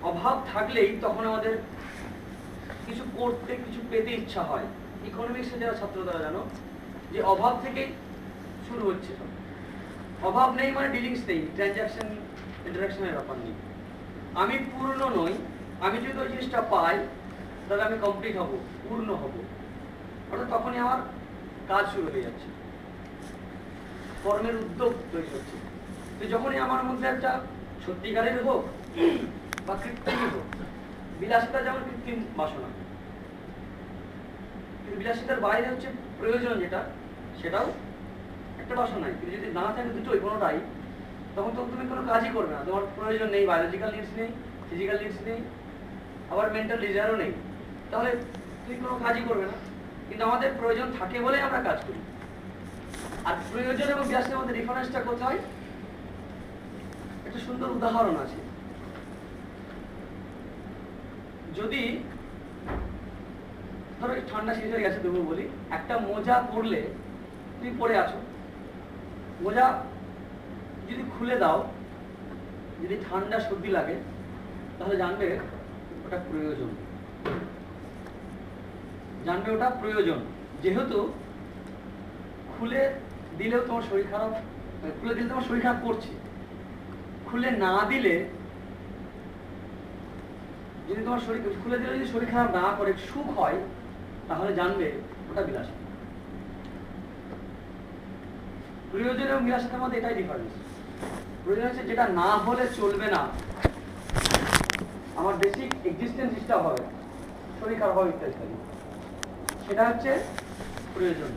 অভাব থাকলেই তখন আমাদের কিছু করতে কিছু পেতে ইচ্ছা হয়। ইকোনমিক্সে যারা ছাত্র তারা জানো যে অভাব থেকেই শুরু হচ্ছে। অভাব নেই মানে ডিলিংস নেই, ট্রানজাকশন ইন্টারাকশনের ব্যাপার নেই। আমি পূর্ণ নই, আমি যদি ওই জিনিসটা পাই তাহলে আমি কমপ্লিট হব, পূর্ণ হব, অর্থাৎ তখনই আমার কাজ শুরু হয়ে যাচ্ছে, কর্মের উদ্যোগ তৈরি হচ্ছে। তো যখনই আমার মধ্যে একটা সত্যিকারের হোক বা কৃত্রিমই হোক, বিলাসিতা যেমন কৃত্রিম বাসনা, কিন্তু বিলাসিতার বাইরে হচ্ছে প্রয়োজন যেটা, সেটাও একটা বাসনাই। কিন্তু যদি না থাকে দুটোই কোনোটাই, তখন তো তুমি কোনো কাজই করবে না। তোমার প্রয়োজন নেই, বায়োলজিক্যাল নিডস নেই, ফিজিক্যাল নিডস নেই, আবার মেন্টাল ডিজায়ারও নেই, তাহলে তুমি কোনো কাজই করবে না। কিন্তু আমাদের প্রয়োজন থাকে বলেই আমরা কাজ করি। আর প্রয়োজন এবং বিলাসের মধ্যে ডিফারেন্সটা কোথায়? একটা সুন্দর উদাহরণ আছে। যদি ধরো ঠান্ডা শেষ হয়ে গেছে, তবু বলি, একটা মোজা পরলে, তুমি পরে আছো, মোজা যদি খুলে দাও, যদি ঠান্ডা সর্দি লাগে, তাহলে জানবে ওটা প্রয়োজন, জানবে ওটা প্রয়োজন। যেহেতু খুলে দিলেও তোমার শরীর খারাপ, খুলে দিলে তোমার শরীর খারাপ করছে, খুলে না দিলে, যদি তোমার শরীর খুলে দিলে যদি শরীর খারাপ না করে সুখ হয়, তাহলে জানবে ওটা বিলাসিতা। প্রয়োজন এবং বিলাসিতার মধ্যে এটাই ডিফারেন্স। প্রয়োজন হচ্ছে যেটা না হলে চলবে না, আমার বেসিক এক্সিস্টেন্স ডিস্টার্ব হবে, শরীর খারাপ হবে ইত্যাদি ইত্যাদি, সেটা হচ্ছে প্রয়োজন।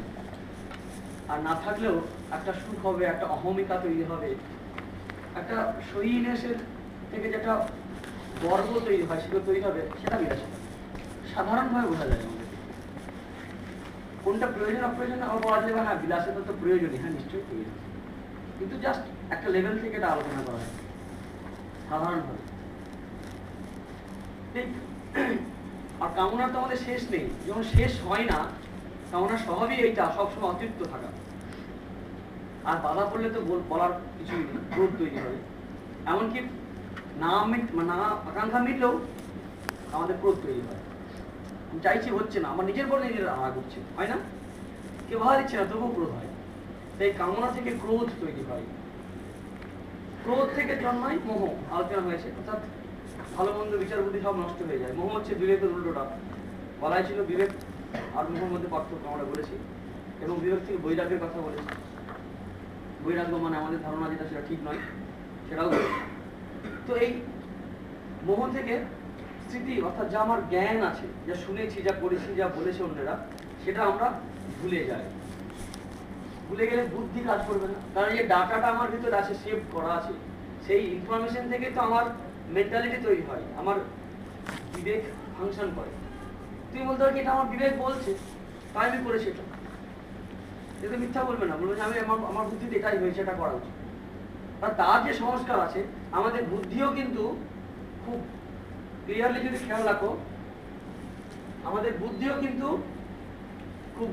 আর না থাকলেও একটা সুখ হবে, একটা অহমিকা তৈরি হবে, একটা শরীরের থেকে যেটা গর্ব তৈরি হয় সেগুলো তৈরি হবে, সেটা বিলাসিতা। সাধারণভাবে বোঝা যায় আমাদের কোনটা প্রয়োজন অপ্রয়োজন। আবার বলা যাবে হ্যাঁ বিলাসিতা তো প্রয়োজনই, হ্যাঁ নিশ্চয়ই প্রয়োজন, কিন্তু জাস্ট একটা লেভেল থেকে এটা আলোচনা করা হয় সাধারণভাবে। ঠিক। আর কামনার তো আমাদের শেষ নেই, যখন শেষ হয় না, কামনার স্বভাবই এইটা সবসময় অতৃপ্ত থাকা। আর বাধা পড়লে তো বলার কিছুই নেই, ক্রোধ তৈরি হবে। এমনকি না আকাঙ্ক্ষা মিটলেও আমাদের ক্রোধ তৈরি হয়। আমি চাইছি হচ্ছে না, আমার নিজের বলে নিজের রাগ হচ্ছে, হয় না? কেউ বাধা দিচ্ছে না, তবুও ক্রোধ হয়। তাই কামনা থেকে ক্রোধ তৈরি হয়, ক্রোধ থেকে জন্মায় মোহ। আলোচনা হয়েছে, অর্থাৎ ভালো মন্দ বিচার বুদ্ধি সব নষ্ট হয়ে যায়। মোহ হচ্ছে বিবেকের উল্টোটা। বলাই ছিল বিবেক আর মোহের মধ্যে পার্থক্য আমরা বলেছি, এবং বিবেক থেকে বৈরাগ্যের কথা বলেছি। বৈরাগ্য মানে আমাদের ধারণা যেটা সেটা ঠিক নয়, সেটাও বলেছি। তো এই মোহ থেকে স্মৃতি, অর্থাৎ যা আমার জ্ঞান আছে, যা শুনেছি, যা করেছি, যা বলেছে অন্যরা, সেটা আমরা ভুলে যাই। ভুলে গেলে বুদ্ধি কাজ করবে না, কারণ এই ডাটাটা আমার ভিতরে আছে, সেভ করা আছে। সেই ইনফরমেশন থেকে তো আমার মেন্টালিটি তৈরি হয়, আমার বিবেক ফাংশন করে। তুমি বলতে পারো এটা আমার বিবেক বলছে, তাই আমি করেছি এটা। এটা মিথ্যা বলবে না, বলবে যে আমি আমার বুদ্ধিতে এটাই হয়েছে, এটা করা উচিত। আর তার যে সংস্কার আছে, আমাদের বুদ্ধিও কিন্তু খুব ক্লিয়ারলি যদি খেয়াল রাখো, আমাদের বুদ্ধিও কিন্তু খুব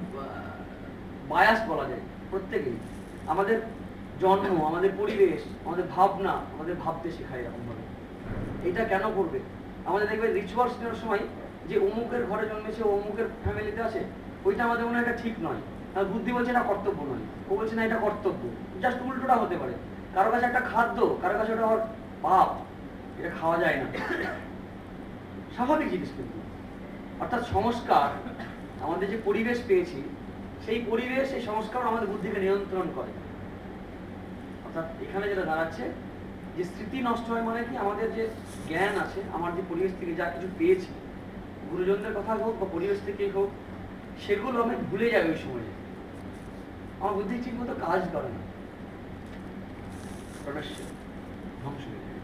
বায়াস বলা যায় প্রত্যেকেই। আমাদের জন্ম, আমাদের পরিবেশ, আমাদের ভাবনা, আমাদের ভাবতে শেখায় এরকম ভাবে। এটা কেন করবে? আমাদের দেখবে রিচুয়ালস নেওয়ার সময় যে অমুকের ঘরে জন্মেছে, অমুকের ফ্যামিলিতে আছে, ওইটা আমাদের মনে হয় এটা ঠিক নয়। আর বুদ্ধি বলছে এটা কর্তব্য নয়, ও বলছে না এটা কর্তব্য। জাস্ট উল্টোটা হতে পারে। কারো কাছে একটা খাদ্য, কারো কাছে ওটা আমার পাপ, এটা খাওয়া যায় না, স্বাভাবিক জিনিস। কিন্তু অর্থাৎ সংস্কার, আমাদের যে পরিবেশ পেয়েছি, সেই পরিবেশ, সেই সংস্কার আমাদের বুদ্ধিকে নিয়ন্ত্রণ করে। অর্থাৎ এখানে যেটা দাঁড়াচ্ছে যে স্মৃতি নষ্ট হয় মানে কি, আমাদের যে জ্ঞান আছে, আমার যে পরিবেশ থেকে যা কিছু পেয়েছি, গুরুজনদের কথা হোক বা পরিবেশ থেকেই হোক, সেগুলো আমি ভুলে যাই ওই সময়ে। আমার বুদ্ধি ঠিক মতো কাজ করে না, ধ্বংস হয়ে যায়।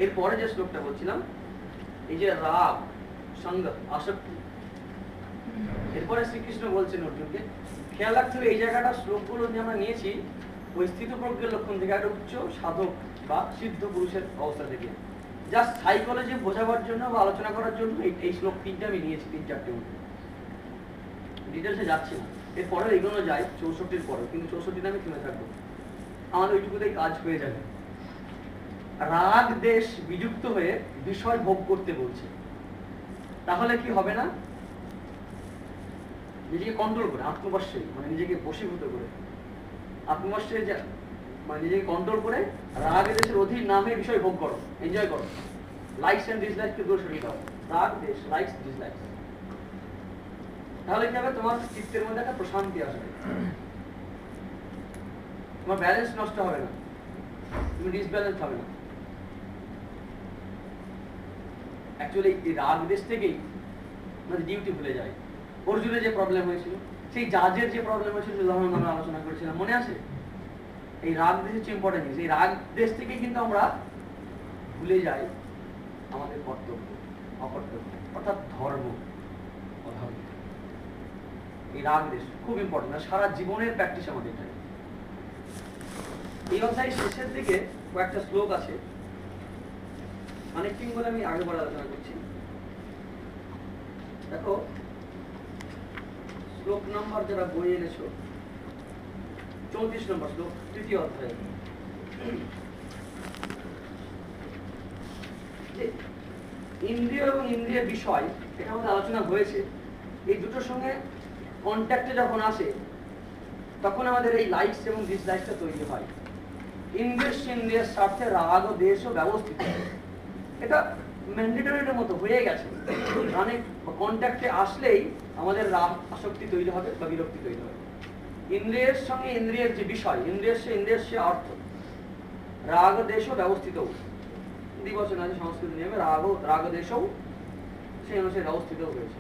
এরপরে যে শ্লোকটা বলছিলাম, এই যে রাগ, সঙ্গ, আসক্তি, এরপরে শ্রীকৃষ্ণ বলছেন অর্জুনকে, খেয়াল রাখতে হবে এই জায়গাটা শ্লোকগুলো যে আমরা নিয়েছি ওই স্থিতপ্রজ্ঞের লক্ষণ থেকে, একটা উচ্চ সাধক বা সিদ্ধ পুরুষের অবস্থা থেকে, জাস্ট সাইকোলজি বোঝাবার জন্য বা আলোচনা করার জন্য এই শ্লোক তিনটা আমি নিয়েছি, 3-4টে মধ্যে ডিটেলসে যাচ্ছি না। এরপরে এগোনো যায় 64-র পরে, কিন্তু 64তে আমি থেমে থাকবো, আমাদের ওইটুকুতেই কাজ হয়ে যাবে। রাগ দেশ বিযুক্ত হয়ে বিষয় ভোগ করতে বলছে, তাহলে কি হবে না? নিজেকে কন্ট্রোল করে, আত্মবশ্যে মানে নিজেকে বশীভূত করে, আত্মবশ্যে মানে নিজেকে কন্ট্রোল করে রাগ দেশের অধীন না হয়ে বিষয় ভোগ করো, এনজয় করো। লাইকস এন্ড ডিসলাইকস কে দূরে সরিয়ে দাও। রাগ দেশ, লাইকস ডিসলাইকস, তাহলে কি হবে? তোমার চিত্তের মধ্যে একটা প্রশান্তি আসবে, তোমার ব্যালেন্স নষ্ট হবে না, তুমি ডিসব্যালেন্স হবে না। অ্যাকচুয়ালি এই রাগ দেশ থেকেই মানে ডিউটি ভুলে যায়। অর্জুনের যে প্রবলেম হয়েছিল, সেই জাজের যে প্রবলেম হয়েছিল, উদাহরণ আমরা আলোচনা করেছিলাম, মনে আছে? এই রাগ দেশ হচ্ছে ইম্পর্টেন্ট জিনিস। এই রাগ দেশ থেকে কিন্তু আমরা ভুলে যাই আমাদের কর্তব্য, অকর্তব্য, অর্থাৎ ধর্ম, অধর্ম। এই রাগ দেশ খুব ইম্পর্টেন্ট, সারা জীবনের প্র্যাকটিস আমাদের এটাই। এই অধ্যায় শেষের দিকে কয়েকটা শ্লোক আছে, কানেক্টিং বলে আমি আগে বলে আলোচনা করছি। দেখো শ্লোক নাম্বার যারা বই এনেছো, 34 নম্বর শ্লোক, তৃতীয় অধ্যায়। ইন্দ্রিয় এবং ইন্দ্রিয় বিষয়, এটা আমাদের আলোচনা হয়েছে। এই দুটোর সঙ্গে কন্ট্যাক্টে যখন আসে তখন আমাদের এই লাইকস এবং ডিসলাইকসটা তৈরি হয়। ইন্দ্রিয়ের স্বার্থে রাগ ও দেশও ব্যবস্থিত, এটা ম্যান্ডেটরির মতো হয়ে গেছে। মানে কন্ট্যাক্টে আসলেই আমাদের রাগ আসক্তি তৈরি হবে বা বিরক্তি তৈরি হবে। ইন্দ্রিয়ের সঙ্গে ইন্দ্রিয়ের যে বিষয়, ইন্দ্রিয়ের সে অর্থ, রাগ দেশও ব্যবস্থিত, দ্বিবচন আছে সংস্কৃত নিয়মে, রাগ দেশও সেই অনুসারে ব্যবস্থিত হয়েছে।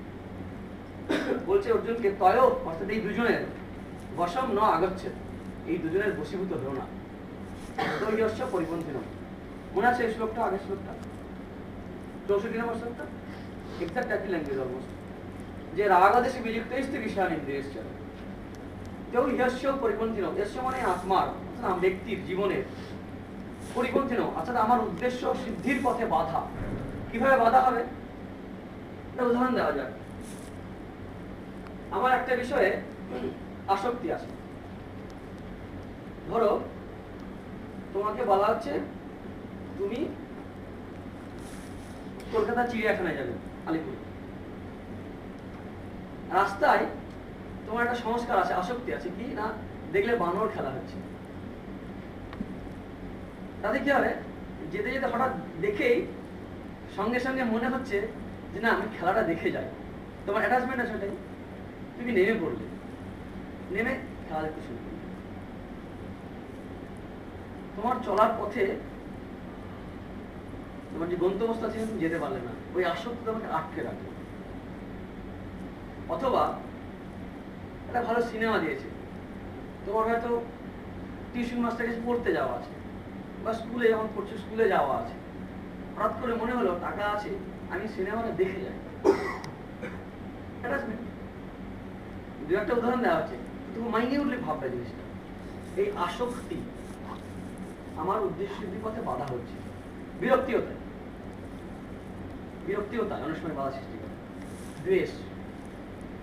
বলছে অর্জুনকে, তয় অর্থাৎ এই দুজনের বশম ন আগচ্ছে, এই দুজনের বশীভূত হলো না, তৈয়স্য পরিপন্থী নয়। মনে আছে এই শ্লোকটা, আগের শ্লোকটা 64 নম্বর শ্লোকটা, এক্সাক্ট একই ল্যাঙ্গুয়েজ অলমোস্ট, যে রাগ দেশে বিযুক্ত ইস্তি বিষয়ান ইন্দ্রিয়স্য তেও ইহস্য পরিপন্থী নয়। ইহস্য মানে আত্মার, অর্থাৎ ব্যক্তির জীবনের, পরিপন্থী নয় অর্থাৎ আমার উদ্দেশ্য সিদ্ধির পথে বাধা। কিভাবে বাধা হবে? একটা উদাহরণ দেওয়া যাক। আমার একটা বিষয়ে আসক্তি আছে, ধরো তোমাকে বলা হচ্ছে তুমি কলকাতা চিড়িয়াখানায় যাবে, আলিপুর। রাস্তায় তোমার একটা সংস্কার আছে, আসক্তি আছে, কি না দেখলে বানর খেলা হচ্ছে। তাতে কি হবে? যেতে যেতে হঠাৎ দেখেই সঙ্গে সঙ্গে মনে হচ্ছে যে না আমি খেলাটা দেখে যাই, তোমার অ্যাটাচমেন্ট আছে ওটাই। তুমি নেমে পড়লে, নেমে খেলা দেখতে শুরু করলে। তোমার চলার পথে তোমার যে গন্তব্যস্থল আছে তুমি যেতে পারলে না, ওই আসক্তি তোমাকে আটকে রাখে। অথবা একটা ভালো সিনেমা দিয়েছে, তোমার হয়তো টিউশন মাস্টার কাছে পড়তে যাওয়া আছে, বা স্কুলে যখন পড়ছো স্কুলে যাওয়া আছে, হঠাৎ করে মনে হলো টাকা আছে, আমি সিনেমাটা দেখে যাই। দু একটা উদাহরণ দেওয়া হচ্ছে, তুমি মাইনিউটলি ভাববে জিনিসটা। এই আসক্তি আমার উদ্দেশ্য সিদ্ধির পথে বাধা হচ্ছে। বিরক্তিও তাই, অনেক সময় বাধা সৃষ্টি করে। দ্বেষ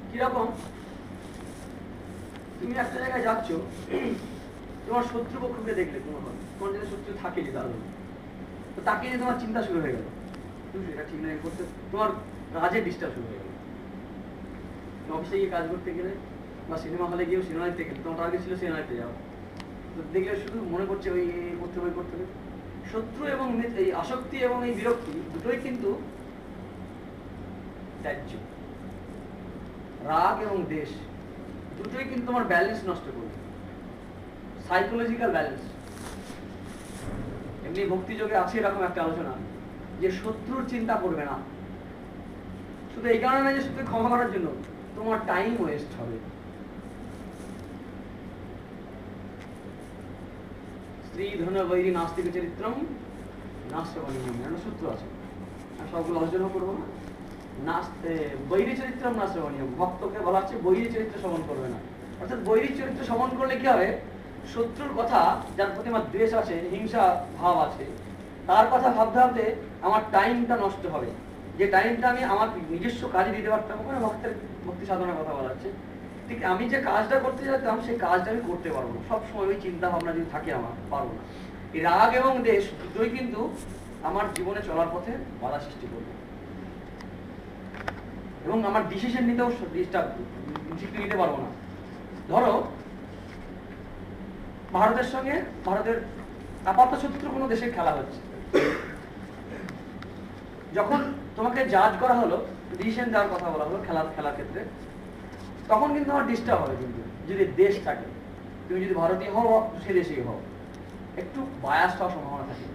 কিরকম? তুমি একটা জায়গায় যাচ্ছ, তোমার শত্রুপক্ষকে দেখলে, তোমার যদি শত্রু থাকেনি তাহলে, তো তাকে নিয়ে তোমার চিন্তা শুরু হয়ে গেল, তুমি এটা ঠিক না করতে, তোমার কাজে ডিস্টার্ব শুরু হয়ে গেল। অফিসে গিয়ে কাজ করতে গেলে বা সিনেমা হলে গিয়েও সিনেমা দেখতে গেলে, তোমার টার্গেট ছিল সিনেমা দেখতে যাওয়া, তো দেখলে শুধু মনে করছে ওই করতে হবে করতে হবে। শত্রু এবং এই আসক্তি এবং এই বিরক্তি দুটোই কিন্তু ত্যায্য। রাগ এবং দেশ দুটোই কিন্তু তোমার ব্যালেন্স নষ্ট করবে, সাইকোলজিক্যাল ব্যালেন্স। এমনি ভক্তিযোগে আছে এরকম একটা আলোচনা যে শত্রুর চিন্তা করবে না, শুধু এই কারণে না যে শুধু ক্ষমা করার জন্য, তোমার টাইম ওয়েস্ট হবে। স্ত্রী ধন বৈরী নাস্তিক চরিত্রম নাশ্রবণীয়ম, সূত্র আছে, সবগুলো আলোচনা করবো না। বৈরী চরিত্রম নাশ্রবণীয়ম, ভক্তকে বলা হচ্ছে বৈরী চরিত্র শ্রবণ করবে না। অর্থাৎ বৈরী চরিত্র শ্রবণ করলে কি হবে? শত্রুর কথা, যার প্রতি আমার দ্বেষ আছে, হিংসা ভাব আছে, তার কথা ভাবতে ভাবতে আমার টাইমটা নষ্ট হবে। যে টাইমটা আমি আমার নিজস্ব কাজে দিতে পারতাম, ওখানে ভক্তি সাধনার কথা বলা হচ্ছে, ঠিক আমি যে কাজটা করতে যেতাম সেই কাজটা আমি করতে পারবো না। সবসময় ওই চিন্তা ভাবনা যদি থাকে আমার, পারবো না। এই রাগ এবং দেশ দুটোই কিন্তু আমার জীবনে চলার পথে বাধা সৃষ্টি করবে এবং আমার ডিসিশন নিতেও ঠিক নিতে পারবো না। ধরো ভারতের সঙ্গে ভারতের আপাত শত্রু কোনো দেশের খেলা হচ্ছে, যখন তোমাকে জাজ করা হলো, ডিসিশন দেওয়ার কথা বলা হলো খেলার ক্ষেত্রে, তখন কিন্তু আমার ডিস্টার্ব হবে। কিন্তু যদি দেশ থাকে, তুমি যদি ভারতীয় হও সে দেশেই হও, একটু বায়াস হওয়ার সম্ভাবনা থাকে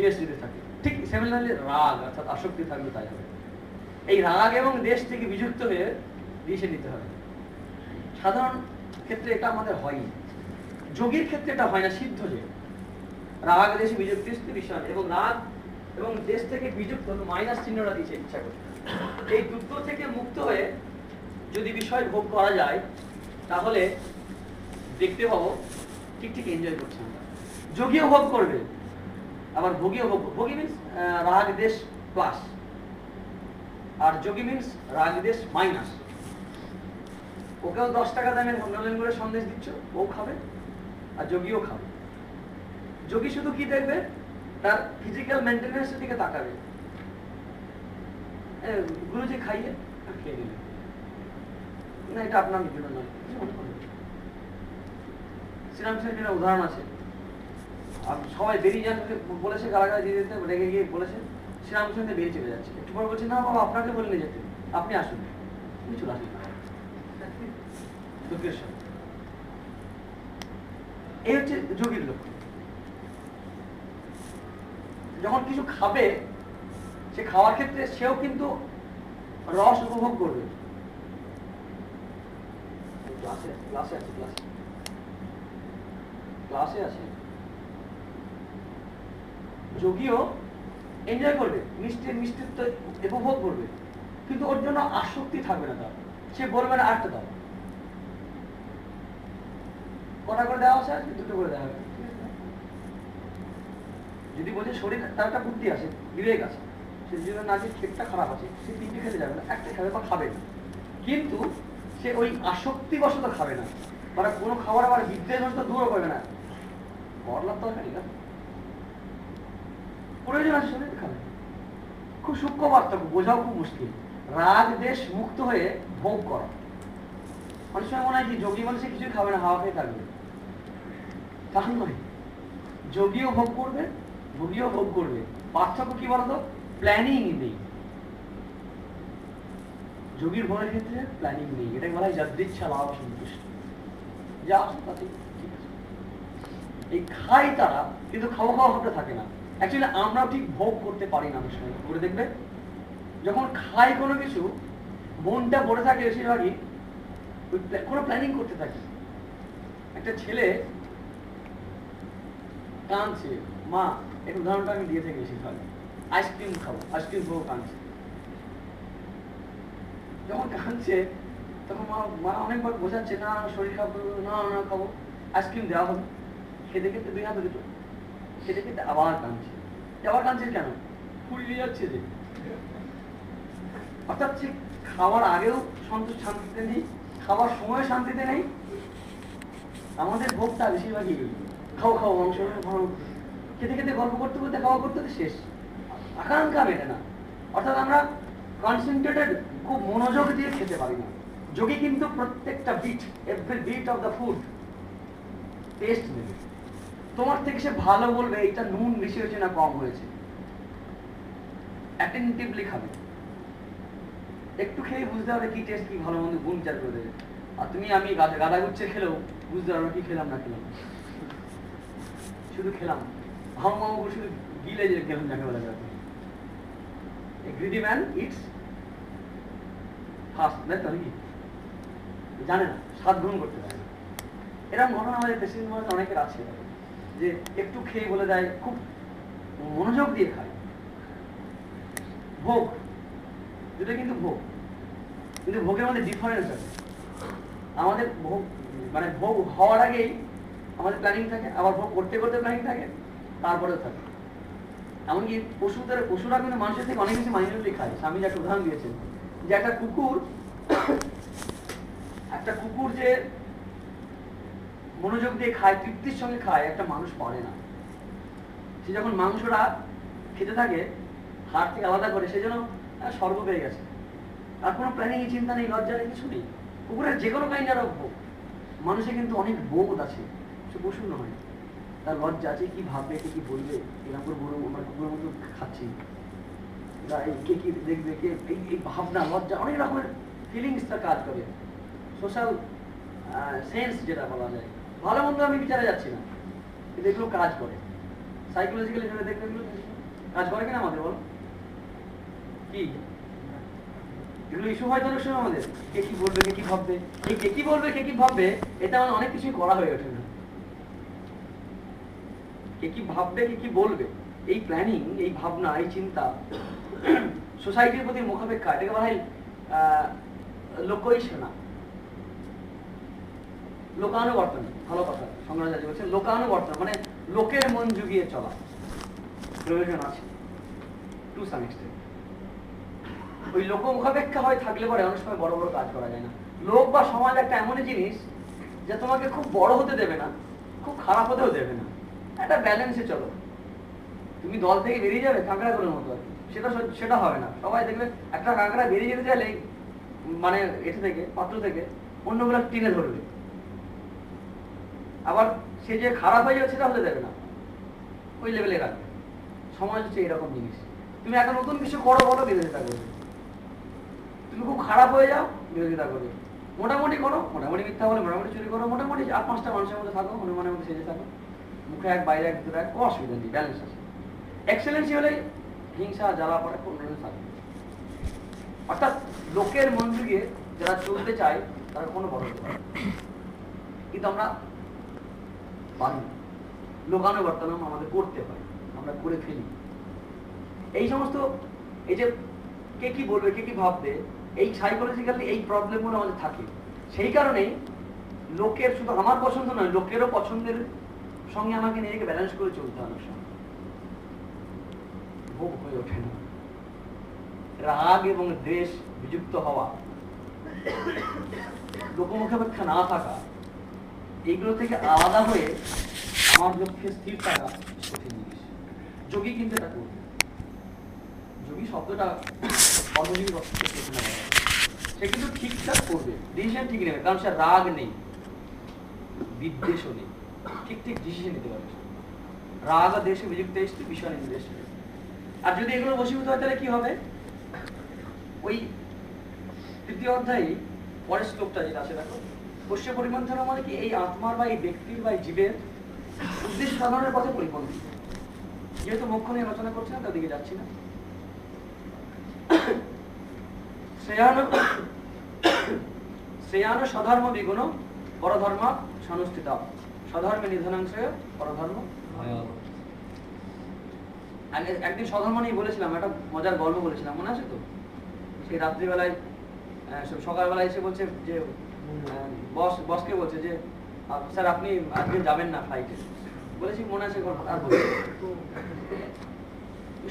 দেশ যদি থাকে। ঠিক সিমিলারলি রাগ অর্থাৎ আসক্তি থাকলে তাই হবে। এই রাগ এবং দেশ থেকে বিযুক্ত হয়ে ডিসিশন নিতে হবে। সাধারণ ক্ষেত্রে এটা আমাদের হয়নি, যোগীর ক্ষেত্রে এটা হয় না। সিদ্ধ যে রাগ দেশে বিযুক্ত বিষয় এবং রাগ এবং দেশ থেকে বিযুক্ত মাইনাস চিহ্নটা দিচ্ছে ইচ্ছা করে। এই দুটো থেকে মুক্ত হয়ে যদি বিষয় ভোগ করা যায় তাহলে দেখতে পাবো ঠিক ঠিক এনজয় করছে আমরা। যোগীও ভোগ করবে আবার ভোগীও ভোগ। ভোগী মিনস রাগ দেশ প্লাস, আর যোগী মিনস রাগ দেশ মাইনাস। ওকেও 10 টাকা দামের নলেন করে সন্দেশ দিচ্ছ, ও খাবে আর যোগীও খাবে। যোগী শুধু কি দেখবে, তার ফিজিক্যাল মেইনটেনেন্সের দিকে তাকাবে। গুরুজি খাইয়ে খেয়ে দিলেন, না এটা আপনার জন্য নয়। শ্রীরামকৃষ্ণের উদাহরণ আছে, সবাই বেরিয়ে যান বলেছে, গালাগালি দিয়ে দিতে রেগে গিয়ে বলেছে, শ্রীরামকৃষ্ণ বেরিয়ে চলে যাচ্ছে। একটু পর বলছে, না বাবা আপনাকে বলিনি যেতে, আপনি আসুন। তুমি চলে আসুন। দুঃখের সঙ্গে এই হচ্ছে যোগীর লক্ষ্য। যখন কিছু খাবে, সে খাওয়ার ক্ষেত্রে সেও কিন্তু রস উপভোগ করবে। ক্লাসে আছে যোগীও এনজয় করবে, মিষ্টিত্ব উপভোগ করবে, কিন্তু ওর জন্য আসক্তি থাকবে না। তার সে বলবে না আটটা দাও, কটা করে দেওয়া আছে, দুটো করে দেওয়া হবে। যদি বলছে শরীর তার একটা বুদ্ধি আছে, বিবেক আছে, সে যদি না যে পেটটা খারাপ আছে, সে 3টে খেতে যাবে না, একটা খাবে বা খাবে না। কিন্তু সে ওই আসক্তি বশত খাবে না, মানে কোনো খাবার আবার বিদ্বেষ বশত দূরও করবে না। করলাম তো প্রয়োজন আছে শরীর খাবে। খুব সূক্ষ্ম পার্থক্য, বোঝাও খুব মুশকিল। রাগ দেশ মুক্ত হয়ে ভোগ করা। অনেক সময় মনে হয় কি যোগী মানুষে কিছুই খাবে না, হাওয়া খেয়ে থাকবে। তাহলে নয়, যোগীও ভোগ করবে, ভোগীও ভোগ করবে। পার্থক্য কি বলতো? প্ল্যানিং নেই। যোগীর ভোগের ক্ষেত্রে প্ল্যানিং নেই, এটাকে বলা হয় যদৃচ্ছা লাভ সন্তুষ্ট। যা আসুন তাতে ঠিক আছে। এই খাই তারা, কিন্তু খাওয়া খাওয়া ভাবটা থাকে না। অ্যাকচুয়ালি আমরাও ঠিক ভোগ করতে পারি না অনেক সময়। করে দেখবে যখন খাই কোনো কিছু, মনটা পড়ে থাকে বেশিরভাগই কোনো প্ল্যানিং করতে থাকি। একটা ছেলে কাঁদছে, মা এই উদাহরণটা আমি দিয়ে থাকি বেশিরভাগ, আইসক্রিম খাবো, আইসক্রিম খাবো, কাঁদছে। যখন কাঁদছে তখন মা অনেকবার বোঝাচ্ছে, না শরীর খারাপ করবো, না না খাবো, আইসক্রিম দেওয়া হবে। খেতে খেতে 2 হাতে দুটো, খেতে খেতে আবার কাঁদছে। আবার কাঁদছে কেন? ফুলিয়ে যাচ্ছে যে। অর্থাৎ সে খাওয়ার আগেও শান্তিতে নেই, খাওয়ার সময় শান্তিতে নেই। আমাদের ভোগটা বেশিরভাগই খাও খাও মাংস ভালো, খেতে খেতে গল্প করতে করতে খাওয়া করতে শেষ, আকাঙ্ক্ষা মেটে না। অর্থাৎ আমরা কনসেন্ট্রেটেড, খুব মনোযোগ দিয়ে খেতে পারি না। যোগী কিন্তু প্রত্যেকটা bit, every bit of the food taste নেবে। তোমার থেকে সে ভালো বলবে এটা নুন বেশি হয়েছে না কম হয়েছে, অ্যাটেন্টিভলি খাবে। একটু খেয়ে বুঝতে হবে কি টেস্ট, কি ভালো মন্দ গুণ বিচার করে দেবে। আর আমি গাদা গুচ্ছে খেলেও বুঝতে পারবো কি খেলাম না খেলাম, শুধু খেলাম ভালো মামা শুধু গিলে যে খেলাম যাকে বলা যাবে। গ্রিডি ম্যান ইটস ফার্স্ট, তাই তো নাকি? জানে না, স্বাদ গ্রহণ করতে পারে না। এরকম ঘটনা আমাদের প্রেসিডেন্ট মধ্যে অনেকের আছে, যে একটু খেয়ে বলে দেয়, খুব মনোযোগ দিয়ে খায়। ভোগ যেটা কিন্তু ভোগ, কিন্তু ভোগের মধ্যে ডিফারেন্স আছে। আমাদের ভোগ মানে ভোগ হওয়ার আগেই আমাদের প্ল্যানিং থাকে, আবার ভোগ করতে করতে প্ল্যানিং থাকে, তারপরেও থাকে। এমনকি পশুরা কিন্তু মানুষের থেকে অনেক বেশি মাইনরিটি খায়। স্বামী একটা উদাহরণ দিয়েছেন যে একটা কুকুর যে মনোযোগ দিয়ে খায়, তৃপ্তির সঙ্গে খায়, একটা মানুষ পারে না। সে যখন মাংসটা খেতে থাকে হাড় থেকে আলাদা করে, সে যেন স্বর্গ পেয়ে গেছে। আর কোনো প্ল্যানিং চিন্তা নেই, লজ্জা নেই, কিছু নেই। কুকুরের যে কোনো কাইন্ড অফ ভোগ, মানুষের কিন্তু অনেক বোধ আছে, সে পশু নয়। তার লজ্জা আছে, কি ভাববে, কে কি বলবে, এরকম করে বড় আমরা কুকুরের মতো খাচ্ছি, কে কি দেখবে, কে এই ভাবনা, লজ্জা, অনেক রকমের ফিলিংস তার কাজ করে। সোশ্যাল সেন্স যেটা বলা যায়, ভালো মন্দ আমি বিচারে যাচ্ছি না, কিন্তু এগুলো কাজ করে। সাইকোলজিক্যালি ভেবে দেখবে এগুলো কাজ করে কিনা আমাদের, বলো কি? এগুলো ইস্যু হয় তার সময় আমাদের, কে কি বলবে, কে কি ভাববে, এই কে কি বলবে, কে কি ভাববে, এটা আমাদের অনেক কিছুই করা হয়ে ওঠে না। কে কি ভাববে, কে কি বলবে, এই প্ল্যানিং, এই ভাবনা, এই চিন্তা সোসাইটির প্রতি মুখাপেক্ষা, এটাকে বলা হয় লোকইশনা, লোকানুবর্তন। ভালো কথা শঙ্করাচার্য বলছেন, লোকানুবর্তন মানে লোকের মন জুগিয়ে চলা প্রয়োজন আছে টু সাম এক্সটেন্ট। ওই লোক মুখাপেক্ষা হয়ে থাকলে পরে অনেক সময় বড় বড় কাজ করা যায় না। লোক বা সমাজ একটা এমনই জিনিস যা তোমাকে খুব বড় হতে দেবে না, খুব খারাপ হতেও দেবে না, একটা ব্যালেন্সে চলো। তুমি দল থেকে বেরিয়ে যাবে কাঁকড়া করে মতো, সেটা হবে না। সবাই দেখবে একটা কাঁকড়া বেরিয়ে যেতে চাইলে মানে এটা থেকে, পাত্র থেকে, অন্যগুলো টিনে ধরবে। আবার সে যে খারাপ হয়ে যাবে সেটা হতে দেবে না, ওই লেভেলে রাখবে। সমাজ হচ্ছে এরকম জিনিস। তুমি একটা নতুন কিছু করো, বলো, বিরোধিতা করবে। তুমি খুব খারাপ হয়ে যাও, বিরোধিতা করবে। মোটামুটি করো, মোটামুটি মিথ্যা বলে, মোটামুটি চুরি করো, মোটামুটি 8-5টা মানুষের মধ্যে থাকো, হনুমানের মধ্যে সেজে থাকো, মুখে এক, বাইরে এক, ভিতরে এক, কোনো অসুবিধা নেই, ব্যালেন্স আছে। এক্সেলেন্সি হলে হিংসা, জ্বালা পড়া কোন ধরনের থাকবে। অর্থাৎ লোকের মন যুগে যারা চলতে চায় তারা কোনো বড় হতে পারে, কিন্তু আমরা পারি না। লোকানুবর্তন আমাদের করতে হয়, আমরা করে ফেলি। এই সমস্ত, এই যে কে কি বলবে, কে কি ভাববে, এই সাইকোলজিক্যালি এই প্রবলেমগুলো আমাদের থাকে। সেই কারণেই লোকের শুধু আমার পছন্দ নয়, লোকেরও পছন্দের সঙ্গে আমাকে নিজেকে ব্যালেন্স করে চলতে হয়। ভোগ হয়ে ওঠে না। রাগ এবং দ্বেষ বিযুক্ত হওয়া, লোকমুখাপেক্ষা না থাকা, এইগুলো থেকে আলাদা হয়ে আমার লক্ষ্যে স্থির থাকা কঠিন জিনিস। যোগী কিন্তু এটা করবে। যোগী শব্দটা কর্মযোগী সে কিন্তু ঠিকঠাক করবে, ডিসিশন ঠিক নেবে, কারণ সে রাগ নেই, বিদ্বেষও নেই, ঠিক ঠিক ডিসিশন নিতে পারবে। রাগ আর দেশে বিযুক্ত এসছে বিষয় নির্দেশ। আর যদি এগুলো বশীভূত হয় তাহলে কি হবে? ওই তৃতীয় অধ্যায়ে পরের শ্লোকটা যেটা আছে দেখো, পোষ্য পরিপন্থন মানে কি, এই আত্মার বা এই ব্যক্তির বা এই জীবের উদ্দেশ্য সাধনের পথে পরিপন্থী। যেহেতু মোক্ষ নিয়ে আলোচনা করছি না, তার দিকে যাচ্ছি না। শ্রেয়ান স্বধর্ম বিগুণ পরধর্ম সনুষ্ঠিত, স্বধর্মে নিধনাংশে পরধর্ম ভয়াবহ। একদিন স্বধর্ম নিয়ে বলেছিলাম, একটা মজার গল্প বলেছিলাম, মনে আছে তো? সেই রাত্রিবেলায় সকালবেলায় এসে বলছে যে বসকে বলছে যে স্যার আপনি আজকে যাবেন না ফ্লাইটে। বলেছি মনে আছে, আর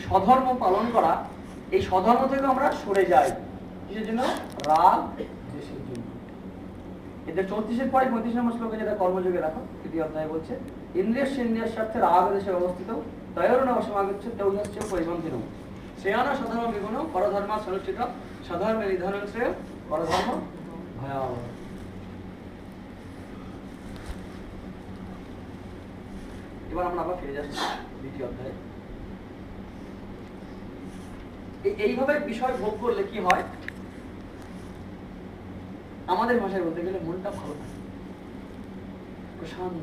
স্বধর্ম পালন করা, এই স্বধর্ম থেকে আমরা সরে যাই কিসের জন্য? রাগ দেশের জন্য। এদের 34-এর পরে 35 নম্বর শ্লোকে যেটা কর্মযোগে রাখো, তৃতীয় অধ্যায় বলছে, ইন্দ্রিয় সেন্দ্রিয় স্বার্থে রাগ দেশে অবস্থিত তয়োরণ অসমাগচ্ছ তৌহস্য পরিবন্ধিন শ্রেয়ান স্বধর্ম বিগুণ পরধর্ম সনুষ্ঠিত স্বধর্মে নিধন শ্রেয় পরধর্ম ভয়াবহ। এবার আমরা আবার ফিরে যাচ্ছি দ্বিতীয় অধ্যায়ে। এইভাবে বিষয় ভোগ করলে কি হয়? আমাদের ভাষায় বলতে গেলে মনটা ভালো থাকে, প্রশান্ত।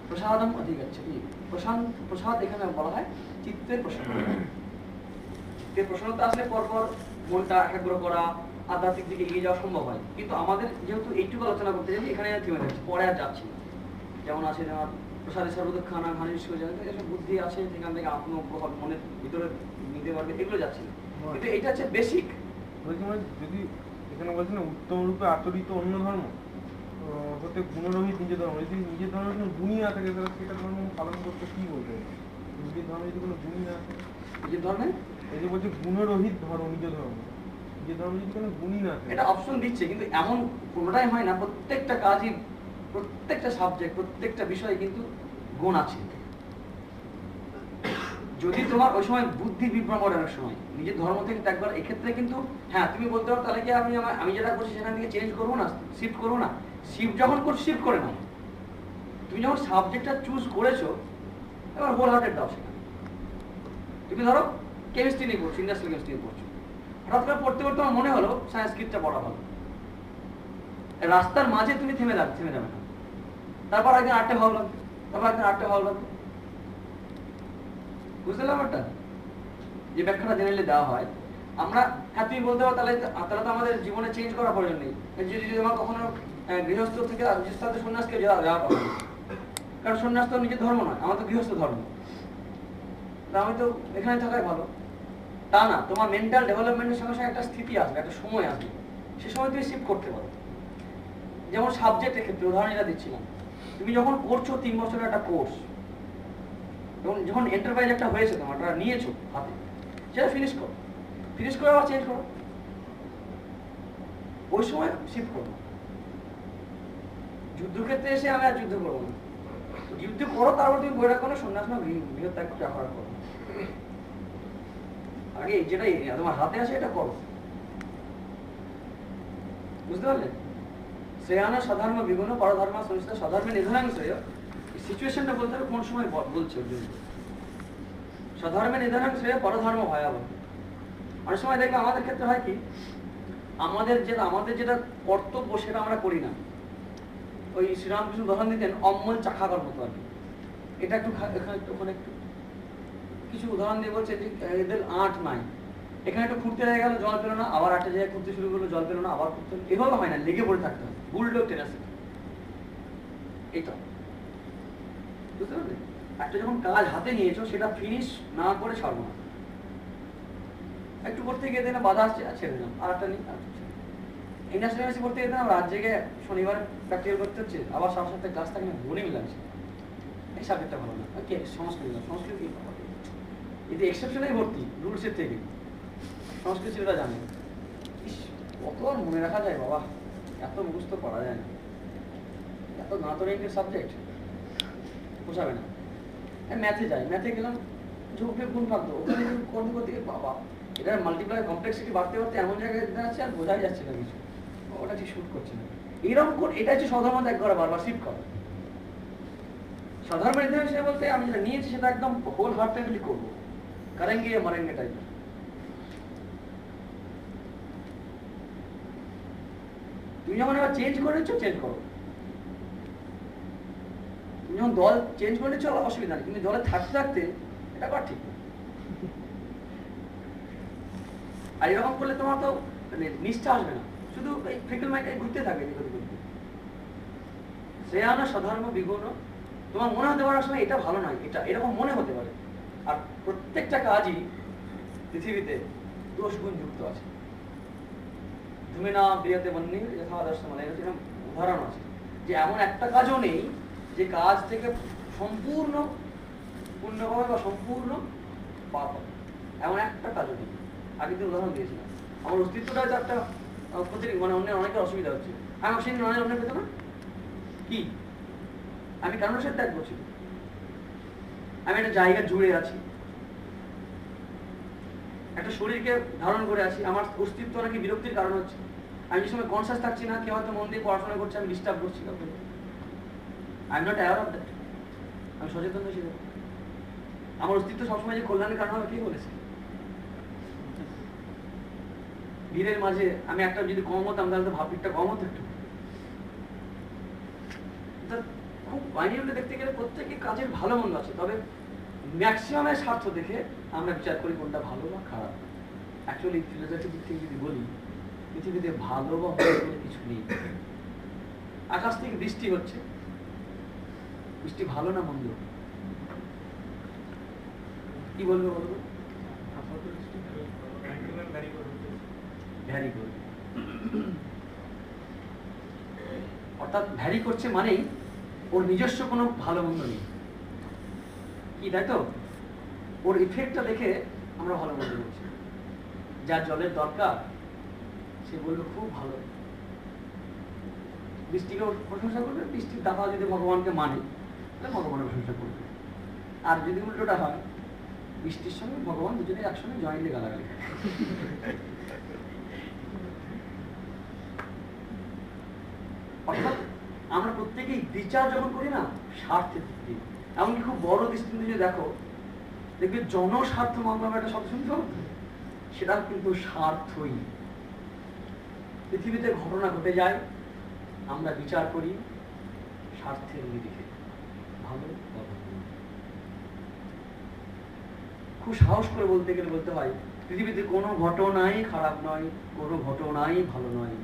প্রসাদম অধিগচ্ছতি, প্রশান্ত। প্রসাদ এখানে বলা হয় চিত্তের প্রশান্তি। চিত্তের প্রশান্তি আসলে পরপর মনটা একাগ্র করা, আধ্যাত্মিক দিকে এগিয়ে যাওয়া সম্ভব হয়। কিন্তু আমাদের যেহেতু এইটুকু আলোচনা করতে যাচ্ছি, এখানে থেমে যাচ্ছে, পরে আর যাচ্ছি না। যেমন আছে যেমন প্রসাদে সর্বদা খানা ঘানি এসব বুদ্ধি আছে, যেখান থেকে আত্মপ্রভাব মনের ভিতরে নিতে পারবে, এগুলো যাচ্ছে না। কিন্তু এটা হচ্ছে বেসিক। বলছি যদি এখানে বলছে না উত্তম রূপে আচরিত অন্য ধর্ম হতে গুণরহিত নিজের ধর্ম, যদি নিজের ধর্মের কোনো গুণই না থাকে তাহলে সেটা ধর্ম পালন করতে কি বলতে হবে? নিজের ধর্মে যদি কোনো গুণই না থাকে, নিজের ধর্মে এই যে বলছে গুণরহিত ধর্ম, নিজের ধর্ম, নিজের ধর্মে যদি কোনো গুণই না থাকে, এটা অপশন দিচ্ছে, কিন্তু এমন কোনোটাই হয় না। প্রত্যেকটা কাজই প্রত্যেকটা সাবজেক্ট, প্রত্যেকটা বিষয়ে কিন্তু গুণ আছে। যদি তোমার ওই সময় বুদ্ধি বিভ্রম করে অনেক সময় নিজের ধর্ম থেকে ত্যাগ করা, এক্ষেত্রে কিন্তু হ্যাঁ তুমি বলতে পারো তাহলে কি আমি যেটা করছি সেখান থেকে চেঞ্জ করবো না, শিফট করবো না। শিফট যখন করছো শিফট করে নাও। তুমি যখন সাবজেক্টটা চুজ করেছো এবার হোল হার্টেড দাও সেখানে। তুমি ধরো কেমিস্ট্রি নিয়ে পড়ছো, ইন্ডাস্ট্রিয়াল কেমিস্ট্রি নিয়ে পড়ছো, হঠাৎ করে পড়তে পড়তে আমার মনে হলো সংস্কৃতটা পড়া ভালো। রাস্তার মাঝে তুমি থেমে যাবে না, তারপর একদিন আটটা ভালো লাগবে, তারপর একদিন আটটা ভালো লাগবে। বুঝতে পারলাম একটা যে ব্যাখ্যাটা জেনারেলি দেওয়া হয়। আমরা হ্যাঁ তুমি বলতে পারো তাহলে তো আমাদের জীবনে চেঞ্জ করার প্রয়োজন নেই। যদি আমার কখনো গৃহস্থ থেকে গৃহস্থ সন্ন্যাসকে যাওয়া কথা, কারণ সন্ন্যাস তো নিজের ধর্ম নয়, আমার তো গৃহস্থ ধর্ম, আমি তো এখানে থাকাই ভালো। তা না, তোমার মেন্টাল ডেভেলপমেন্টের সঙ্গে সঙ্গে একটা স্থিতি আসবে, একটা সময় আসবে, সে সময় তুমি শিফট করতে পারো। যেমন সাবজেক্টের ক্ষেত্রে উদাহরণ এটা দিচ্ছিলাম, তুমি যখন করছো 3 বছরের একটা কোর্স, যখন এন্টারপ্রাইজ একটা হয়েছে তোমার নিয়েছো হাতে, সেটা ফিনিশ করে আবার চেঞ্জ করো, ওই সময় শিফট করো। যুদ্ধক্ষেত্রে এসে আমি আর যুদ্ধ করবো না, যুদ্ধ করো তারপর তুমি বইটা কোনো সন্ন্যাস না বৃহত্যাগ ব্যবহার করো। আগে যেটা তোমার হাতে আসে এটা করো। বুঝতে পারলে? শ্রেয়ানা সাধারণ বিভিন্ন পরধর্ম সংস্থা সাধারণে নিধনাংশয়, সিচুয়েশনটা বলতে হবে কোন সময় বলছে। সাধারণে নিধনাংশয় পরধর্ম ভয়াবহ। অনেক সময় দেখবে আমাদের ক্ষেত্রে হয় কি, আমাদের যেটা কর্তব্য সেটা আমরা করি না। ওই শ্রীরামকৃষ্ণ উদাহরণ দিতেন অম্মল চাখাবার মতো আর কি, এটা একটু এখানে একটু ওখানে একটু, কিছু উদাহরণ দিয়ে বলছে যে এদের আঁট নাই, এখানে একটু খুঁড়তে হয়ে গেল জল পেলো না, আবার একটা জায়গায় খুঁড়তে শুরু করলো জল পেলো না, আবার খুঁড়তে হলো, এভাবে হয় না, লেগে পড়ে থাকতে হয়, বুলডগ টেনাসিটি। এইটা বুঝতে পারলে? একটা যখন কাজ হাতে নিয়েছো সেটা ফিনিশ না করে ছাড়বো না। একটু করতে গিয়ে দেখলাম বাধা আসছে, ছেড়ে দিলাম, আর একটা নিই, ইন্ডাস্ট্রিয়াল করতে গিয়ে দেখলাম রাত জেগে শনিবার প্র্যাকটিক্যাল করতে হচ্ছে, আবার সাথে ক্লাস থাকে না, বলে মিলাচ্ছে এই সাবজেক্টটা ভালো না, কে সংস্কৃত কি এতে এক্সেপশনেই ভর্তি রুলসের থেকে, সংস্কৃত সেটা জানে। কত আর মনে রাখা যায় বাবা, এত মুখস্থ করা যায় না, এত গাঁতরের সাবজেক্ট পোষাবে না। ম্যাথে যাই, ম্যাথে গেলাম ঝুঁকে গুণ থাকতো, ওখানে করতে গিয়ে বাবা এটা মাল্টিপ্লাই কমপ্লেক্সিটি বাড়তে এমন জায়গায় যাচ্ছে আর বোঝাই যাচ্ছে না কিছু, ওটা ঠিক শুট করছে না। এইরকম করে এটা হচ্ছে স্বধর্ম ত্যাগ করা, বারবার শিফট করা। সাধারণ নির্দেশ হিসেবে বলতে আমি যেটা নিয়েছি সেটা একদম হোল হার্টেডলি করবো, করেঙ্গে মরেঙ্গে টাইপ। তুমি যখন এবার চেঞ্জ করে নিচ্ছ চেঞ্জ করো, তুমি যখন দল চেঞ্জ করে নিচ্ছ অসুবিধা নেই, কিন্তু দলে থাকতে থাকতে এটা করা ঠিক না। আর এরকম করলে তোমার তো মানে নিষ্ঠা আসবে না, শুধু এই ফিকল মাইন্ড ঘুরতে থাকবে এদিক ওদিক। শ্রেয়ানা সাধারণ বিগুণ, তোমার মনে হতে পারার সময় এটা ভালো নয়, এটা এরকম মনে হতে পারে। আর প্রত্যেকটা কাজই পৃথিবীতে দোষ গুণ যুক্ত আছে। তুমি না বিয়েতে বন্যি যথাদর্শ মানে এরকম উদাহরণ আছে যে এমন একটা কাজও নেই যে কাজ থেকে সম্পূর্ণ পূর্ণ হবে বা সম্পূর্ণ পাপ হবে, এমন একটা কাজও নেই। আগের দিন উদাহরণ দিয়েছিলাম, আমার অস্তিত্বটা হয়তো একটা মানে অন্যের অনেকের অসুবিধা হচ্ছে, আমি অসুবিধা নয় অন্য পেত না কি, আমি কারণের সাথে ত্যাগ করছি, আমি একটা জায়গা জুড়ে আছি, একটা শরীরকে ধারণ করে আছি, আমার অস্তিত্ব নাকি বিরক্তির কারণ হচ্ছে, আমি যে সময় কনসাস থাকছি না, কেউ হয়তো মন দিয়ে পড়াশোনা করছে, আমি ডিস্টার্ব করছি কাউকে, I am not aware of that, আমি সচেতন হয়েছি। আমার অস্তিত্ব সবসময় যে কল্যাণের কারণ হবে কে বলেছে? ভিড়ের মাঝে আমি একটা যদি কম হতাম তাহলে তো ভাবটা কম হতো একটু। খুব বাইরে দেখতে গেলে প্রত্যেকের কাজের ভালো মন্দ আছে, তবে ম্যাক্সিমামের স্বার্থ দেখে আমরা বিচার করি কোনটা ভালো বা খারাপ। অ্যাকচুয়ালি ফিলোসফির দিক থেকে যদি বলি, পৃথিবীতে ভালো বা মন্দ কিছু নেই। আকাশ থেকে বৃষ্টি হচ্ছে, বৃষ্টি ভালো না মন্দ কি বলবে বলবো? ভ্যারি করবে, অর্থাৎ ভ্যারি করছে মানেই ওর নিজস্ব কোনো ভালো মন্দ নেই কি, তাই তো? ওর ইফেক্টটা দেখে আমরা ভালো মন্দ বলছি। যার জলের দরকার সে বলবে খুব ভালো, বৃষ্টিকেও প্রশংসা করবে, বৃষ্টির দাতা যদি ভগবানকে মানে তাহলে ভগবানের প্রশংসা করবে। আর যদি উল্টোটা হয়, বৃষ্টির সঙ্গে ভগবান দুজনে একসঙ্গে জয়েন্টলি গালাগালি খায়। অর্থাৎ আমরা প্রত্যেকেই বিচার যখন করি না স্বার্থের দিক দিয়ে, এমনকি খুব বড় দৃষ্টিতে যদি দেখো, দেখবে জনস্বার্থ মঙ্গল একটা শব্দ শুনছো, সেটা কিন্তু স্বার্থই। পৃথিবীতে ঘটনা ঘটে যায়, আমরা বিচার করি স্বার্থের নিরিখে, ভালো বা মন্দ। খুব সাহস করে বলতে গেলে বলতে হয়, পৃথিবীতে কোনো ঘটনাই খারাপ নয়, কোনো ঘটনাই ভালো নয়।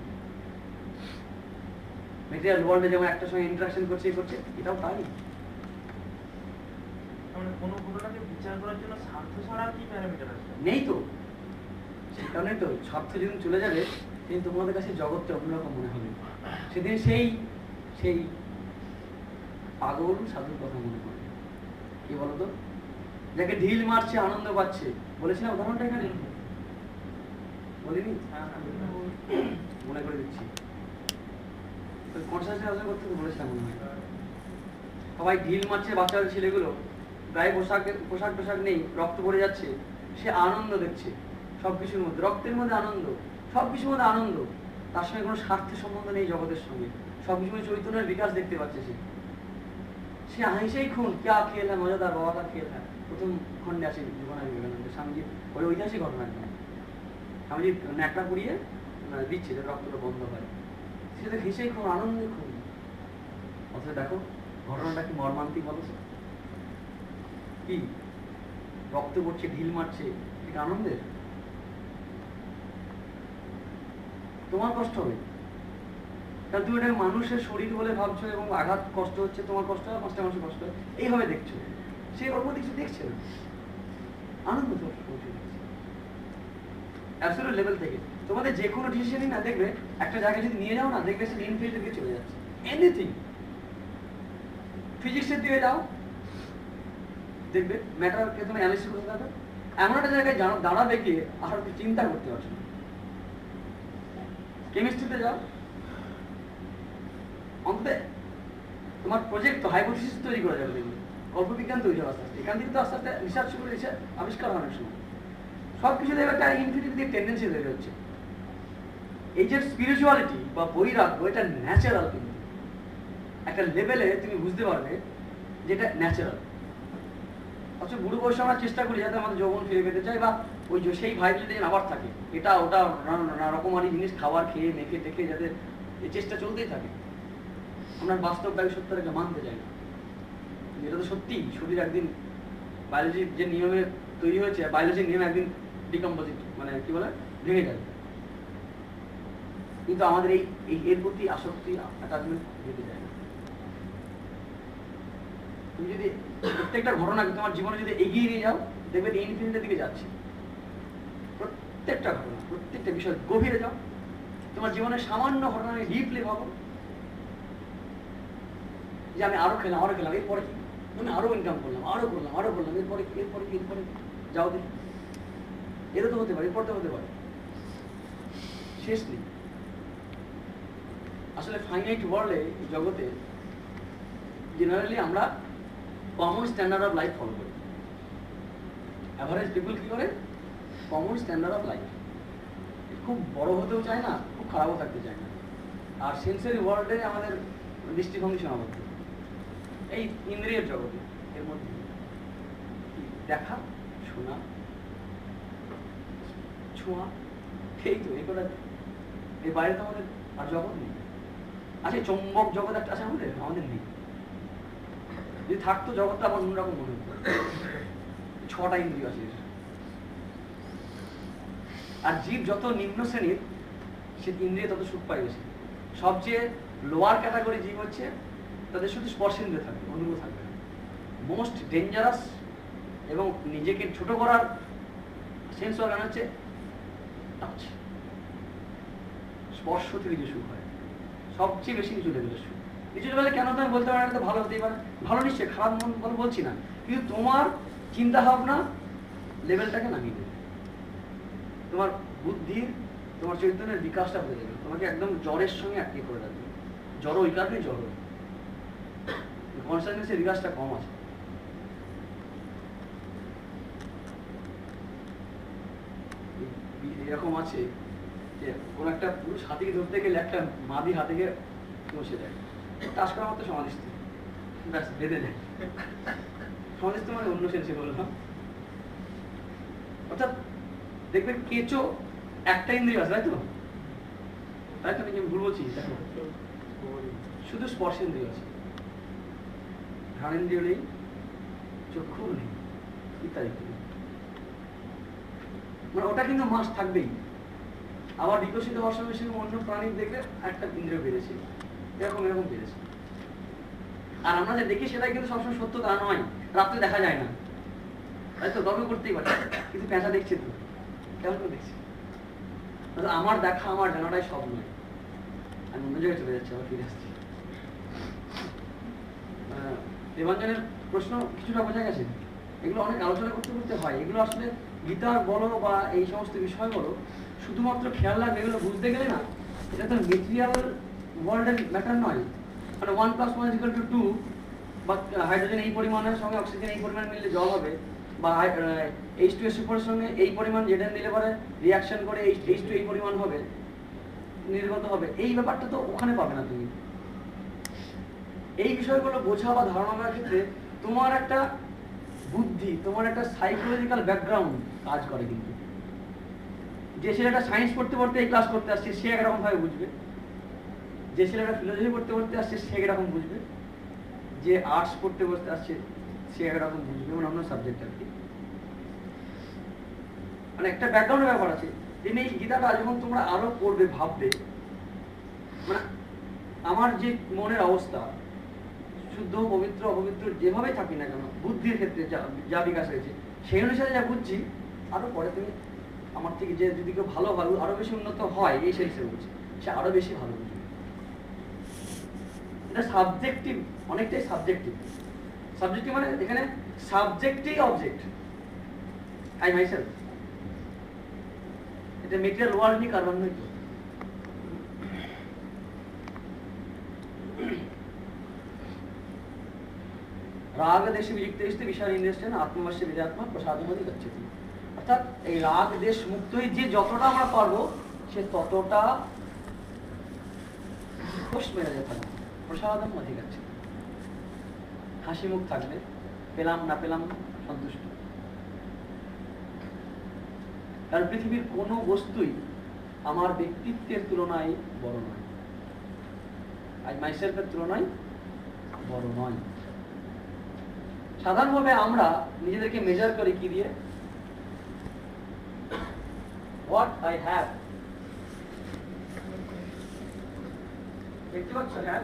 মেটেরিয়াল ওয়ার্ল্ডে যেমন একটা সঙ্গে ইন্টারাকশন করছে এটাও তাই। মানে কোনো ঘটনাকে বিচার করার জন্য স্বার্থ ছাড়া কি প্যারামিটার আছে? নেই তো, সেই কারণে তো স্বার্থ যেদিন চলে যাবে সেদিন তোমাদের কাছে জগৎটা অন্যরকম মনে হবে। সেদিন সেই সেই পাগল সাধুর কথা মনে পড়ে। কি বলতো, যাকে ঢিল মারছে আনন্দ পাচ্ছে, বলেছিলাম উদাহরণটা এখানে, বলিনি? মনে করে দিচ্ছি, কনসাসনেস আলোচনা করতে বলেছিলাম মনে হয়। সবাই ঢিল মারছে, বাচ্চা ছেলেগুলো গায়ে পোশাক টোশাক নেই, রক্ত পড়ে যাচ্ছে, সে আনন্দ দেখছে সবকিছুর মধ্যে, রক্তের মধ্যে আনন্দ, সবকিছুর মধ্যে আনন্দ। তার সঙ্গে কোনো স্বার্থের সম্বন্ধ নেই জগতের সঙ্গে, সবকিছু চৈতন্যের বিকাশ দেখতে পাচ্ছে সে হাসেই খুন ক্যা খেল হ্যাঁ, মজাদার বাবা কা খেল হ্যাঁ। প্রথম খণ্ডে আছে জীবনানন্দ বিবেকানন্দ, স্বামীজি ওই ঐতিহাসিক ঘটনা একদম, স্বামীজি ন্যাকড়া পুড়িয়ে দিচ্ছে যে রক্তটা বন্ধ হয়, সে তো হেসেই খুন, আনন্দে খুন। অথচ দেখো ঘটনাটা কি মর্মান্তিক বলো, কি রক্ত পড়ছে, ঢিল মারছে, এটা আনন্দের? তোমার কষ্ট হবে, কারণ তুমি এটা মানুষের শরীর বলে ভাবছো এবং আঘাত কষ্ট হচ্ছে, তোমার কষ্ট হয়, পাঁচটা মানুষের কষ্ট হয়, এইভাবে দেখছো। সে অল্প কিছু দেখছে না, আনন্দ তো অ্যাবসলিউট লেভেল থেকে। তোমাদের যে কোনো ডিসিশনই না দেখবে একটা জায়গায় যদি নিয়ে যাও না, দেখবে সে ইনফিনিটির দিকে চলে যাচ্ছে। এনিথিং, ফিজিক্সের দিকে যাও, দেখবে ম্যাটারকে তুমি অ্যানালিসিস করতে থাকো, এমন একটা জায়গায় দাঁড়াবে গিয়ে আর চিন্তা করতে পারছো না। কেমিস্ট্রিতে যাও, অন্তত তোমার প্রজেক্ট তো হাইপোথিসিস তৈরি করা যাবে, দেখবে কল্পবিজ্ঞান তৈরি হবে আস্তে আস্তে, এখান থেকে তো আস্তে আস্তে রিসার্চ করে আবিষ্কার হয় অনেক সময়। সব কিছু দেখবে একটা ইনফিনিটি দিয়ে টেন্ডেন্সি তৈরি হচ্ছে। এই যে স্পিরিচুয়ালিটি বা বৈরাগ্য, এটা ন্যাচারাল, কিন্তু একটা লেভেলে তুমি বুঝতে পারবে যেটা ন্যাচারাল। অথচ বুড়ো বয়সে আমরা চেষ্টা করি যাতে আমাদের যৌবন ফিরে পেতে চাই, বা ওই সেই ভাইব যদি আবার থাকে, এটা ওটা নানা রকমারি জিনিস খাবার খেয়ে মেখে টেখে যাতে এই চেষ্টা চলতেই থাকে। আমরা বাস্তবটাকে সত্যটাকে মানতে চাই না, এটা তো সত্যি শরীর একদিন বায়োলজির যে নিয়মে তৈরি হয়েছে, বায়োলজির নিয়ম একদিন ডিকম্পোজিট মানে কি বলে ভেঙে যাবে। কিন্তু আমাদের এই এর প্রতি আসক্তি, অ্যাটাচমেন্ট যেতে যায় না। তুমি যদি প্রত্যেকটা ঘটনাকে তোমার জীবনে যদি এগিয়ে নিয়ে যাও, দেখবে ইনফিনিটির দিকে যাচ্ছে। প্রত্যেকটা ঘটনা, প্রত্যেকটা বিষয় গভীরে যাও, তোমার জীবনের সামান্য ঘটনা ডিপলি ভাবো যে আমি আরো খেলাম, এরপরে কি, আমি আরো ইনকাম করলাম, আরো করলাম, এরপরে যাও দেখি, এটা তো হতে পারে, এরপর তো হতে পারে, শেষ নেই। আসলে ফাইনাইট ওয়ার্ল্ডে, জগতে জেনারেলি আমরা common standard of life follow করি। অ্যাভারেজ পিপল কি করে? কমন স্ট্যান্ডার্ড অফ লাইফ, খুব বড় হতেও চায় না, খুব খারাপও থাকতে চায় না। আর সেন্সারি ওয়ার্ল্ডে আমাদের দৃষ্টিভঙ্গি সীমাবদ্ধ, এই ইন্দ্রিয়ের জগতে, এর মধ্যে দেখা, শোনা, ছোঁয়া, এই তো এই কটা, এর বাইরে তো আমাদের আর জগৎ নেই। আচ্ছা, চৌম্বক জগৎ একটা আছে আমাদের নেই। যদি থাকতো জগৎটা আমার অন্যরকম মনে হতো। 6টা ইন্দ্রিয় আছে, আর জীব যত নিম্ন শ্রেণীর সে ইন্দ্রিয় তত সুখ পায় বেশি। সবচেয়ে লোয়ার ক্যাটাগরি জীব হচ্ছে তাদের শুধু স্পর্শেন্দ্রিয় থাকবে, অনুভব থাকবে না। মোস্ট ডেঞ্জারাস এবং নিজেকে ছোট করার সেন্স অর্গান হচ্ছে টাচ, স্পর্শ থেকে যে সুখ হয় সবচেয়ে বেশি নিচু লেভেলের সুখ। নিচু লেভেলে কেন তুমি বলতে পারো না ভালো হতেই পারে, ভালো নিশ্চয়ই, খারাপ মন বলছি না, কিন্তু তোমার চিন্তা ভাবনা লেভেলটাকে নামিয়ে দেবে, তোমার বুদ্ধির, তোমার চৈতন্যের বিকাশটা হয়ে যাবে, তোমাকে একদম জ্বরের সঙ্গে আটকে করে রাখবে। জড়ো ওই কারণে জড়ো, কনসাসনেসের বিকাশটা কম আছে। এরকম আছে যে কোন একটা পুরুষ হাতিকে ধরতে গেলে একটা মাদি হাতিকে বসে দেয়, টাস করার মতো সমাধিস্থ, ব্যাস বেঁধে দেয়। সমাধিস্থ মানে অন্য সেন্সে বললাম। অর্থাৎ দেখবেন কেঁচো একটা ইন্দ্রিয় আছে, তাই তো? তাই তো নাকি আমি ভুল বলছি? দেখো, শুধু স্পর্শেন্দ্রিয় আছে, ঘ্রাণেন্দ্রিয় নেই, চক্ষু নেই, ইত্যাদি। মানে ওটা কিন্তু মাস থাকবেই। আবার বিকশিত হওয়ার সঙ্গে সঙ্গে অন্য প্রাণীর দেখবে একটা ইন্দ্রিয় বেড়েছে, এরকম এরকম বেড়েছে। আর আমরা যে দেখি সেটাই কিন্তু সবসময় সত্য তা নয়, রাত্রে দেখা যায় না, তাই তো? তর্ক করতেই পারে, কিন্তু পেঁচা দেখছে তো, কেমন করে দেখছে? আমার দেখা, আমার জানাটাই সব নয়। আমি অন্য জায়গায় চলে যাচ্ছি, আবার ফিরে আসছি। দেবাঞ্জনের প্রশ্ন কিছুটা বোঝা গেছে। এগুলো অনেক আলোচনা করতে করতে হয়। এগুলো আসলে গীতার বলো বা এই সমস্ত বিষয় বলো, শুধুমাত্র খেয়াল রাখবে, এগুলো বুঝতে গেলে না, এটা তো মেটেরিয়াল ওয়ার্ল্ডের ম্যাটার নয়। মানে 1 + 1 = 2, বা হাইড্রোজেন এই পরিমাণের সঙ্গে অক্সিজেন এই পরিমাণ মিললে জল হবে, বা H2SO4 এর সঙ্গে এই পরিমাণ জেডেন দিলে পরে রিয়াকশন করে H2 এই পরিমাণ হবে, নির্গত হবে। এই ব্যাপারটা তো ওখানে পাবে না তুমি। এই বিষয়গুলো বোঝা বা ধারণা করার ক্ষেত্রে তোমার একটা বুদ্ধি, তোমার একটা সাইকোলজিক্যাল ব্যাকগ্রাউন্ড কাজ করে। কিন্তু যে ছেলেটা সায়েন্স পড়তে পড়তে এই ক্লাস করতে আসছে সে একরকম ভাবে বুঝবে, যে ছেলেটা ফিলোসফি পড়তে পড়তে আসছে সে একরকম বুঝবে, যে আর্টস পড়তে পড়তে আসছে সে একরকম বুঝবে, মানে অন্য সাবজেক্ট আর কি। মানে একটা ব্যাকগ্রাউন্ডের ব্যাপার আছে। তেমনি এই গীতাটা যখন তোমরা আরো পড়বে, ভাববে, মানে আমার যে মনের অবস্থা, শুদ্ধ পবিত্র অপবিত্র যেভাবেই থাকি না কেন, বুদ্ধির ক্ষেত্রে যা বিকাশ হয়েছে সেই অনুসারে যা বুঝছি, আরো পরে তুমি আমার থেকে যে যদি কেউ ভালো ভালো আরো বেশি উন্নত হয়, এই সেই হিসেবে বুঝছি, সে আরো বেশি ভালো বুঝবে। এটা সাবজেক্টিভ, অনেকটাই সাবজেক্টিভ। সাবজেক্টিভ মানে এখানে সাবজেক্টই অবজেক্ট, আই মাইসেলফ। এটা মেটেরিয়াল ওয়ার্ল্ড নিয়ে কারণ নয় তো। রাগ দেশে বিযুক্ত বিষয় ইন্দ্রিয়েন আত্মবশ্যে বিরাত্মা প্রসাদমতি গচ্ছতি। অর্থাৎ এই রাগ দেশ মুক্ত হয়ে যে যতটা আমরা পারবো সে ততটা খুশ মেজাজে থাকবে, প্রসাদম অধিকাচ্ছে, হাসি মুখ থাকবে, পেলাম না পেলাম সন্তুষ্ট। কারণ পৃথিবীর কোনো বস্তুই আমার ব্যক্তিত্বের তুলনায় বড় নয়, আই মাইসেলফের তুলনায় বড় নয়। সাধারণভাবে আমরা নিজেদেরকে মেজার করি কি দিয়ে? What I have. দেখতে পাচ্ছ? হ্যাভ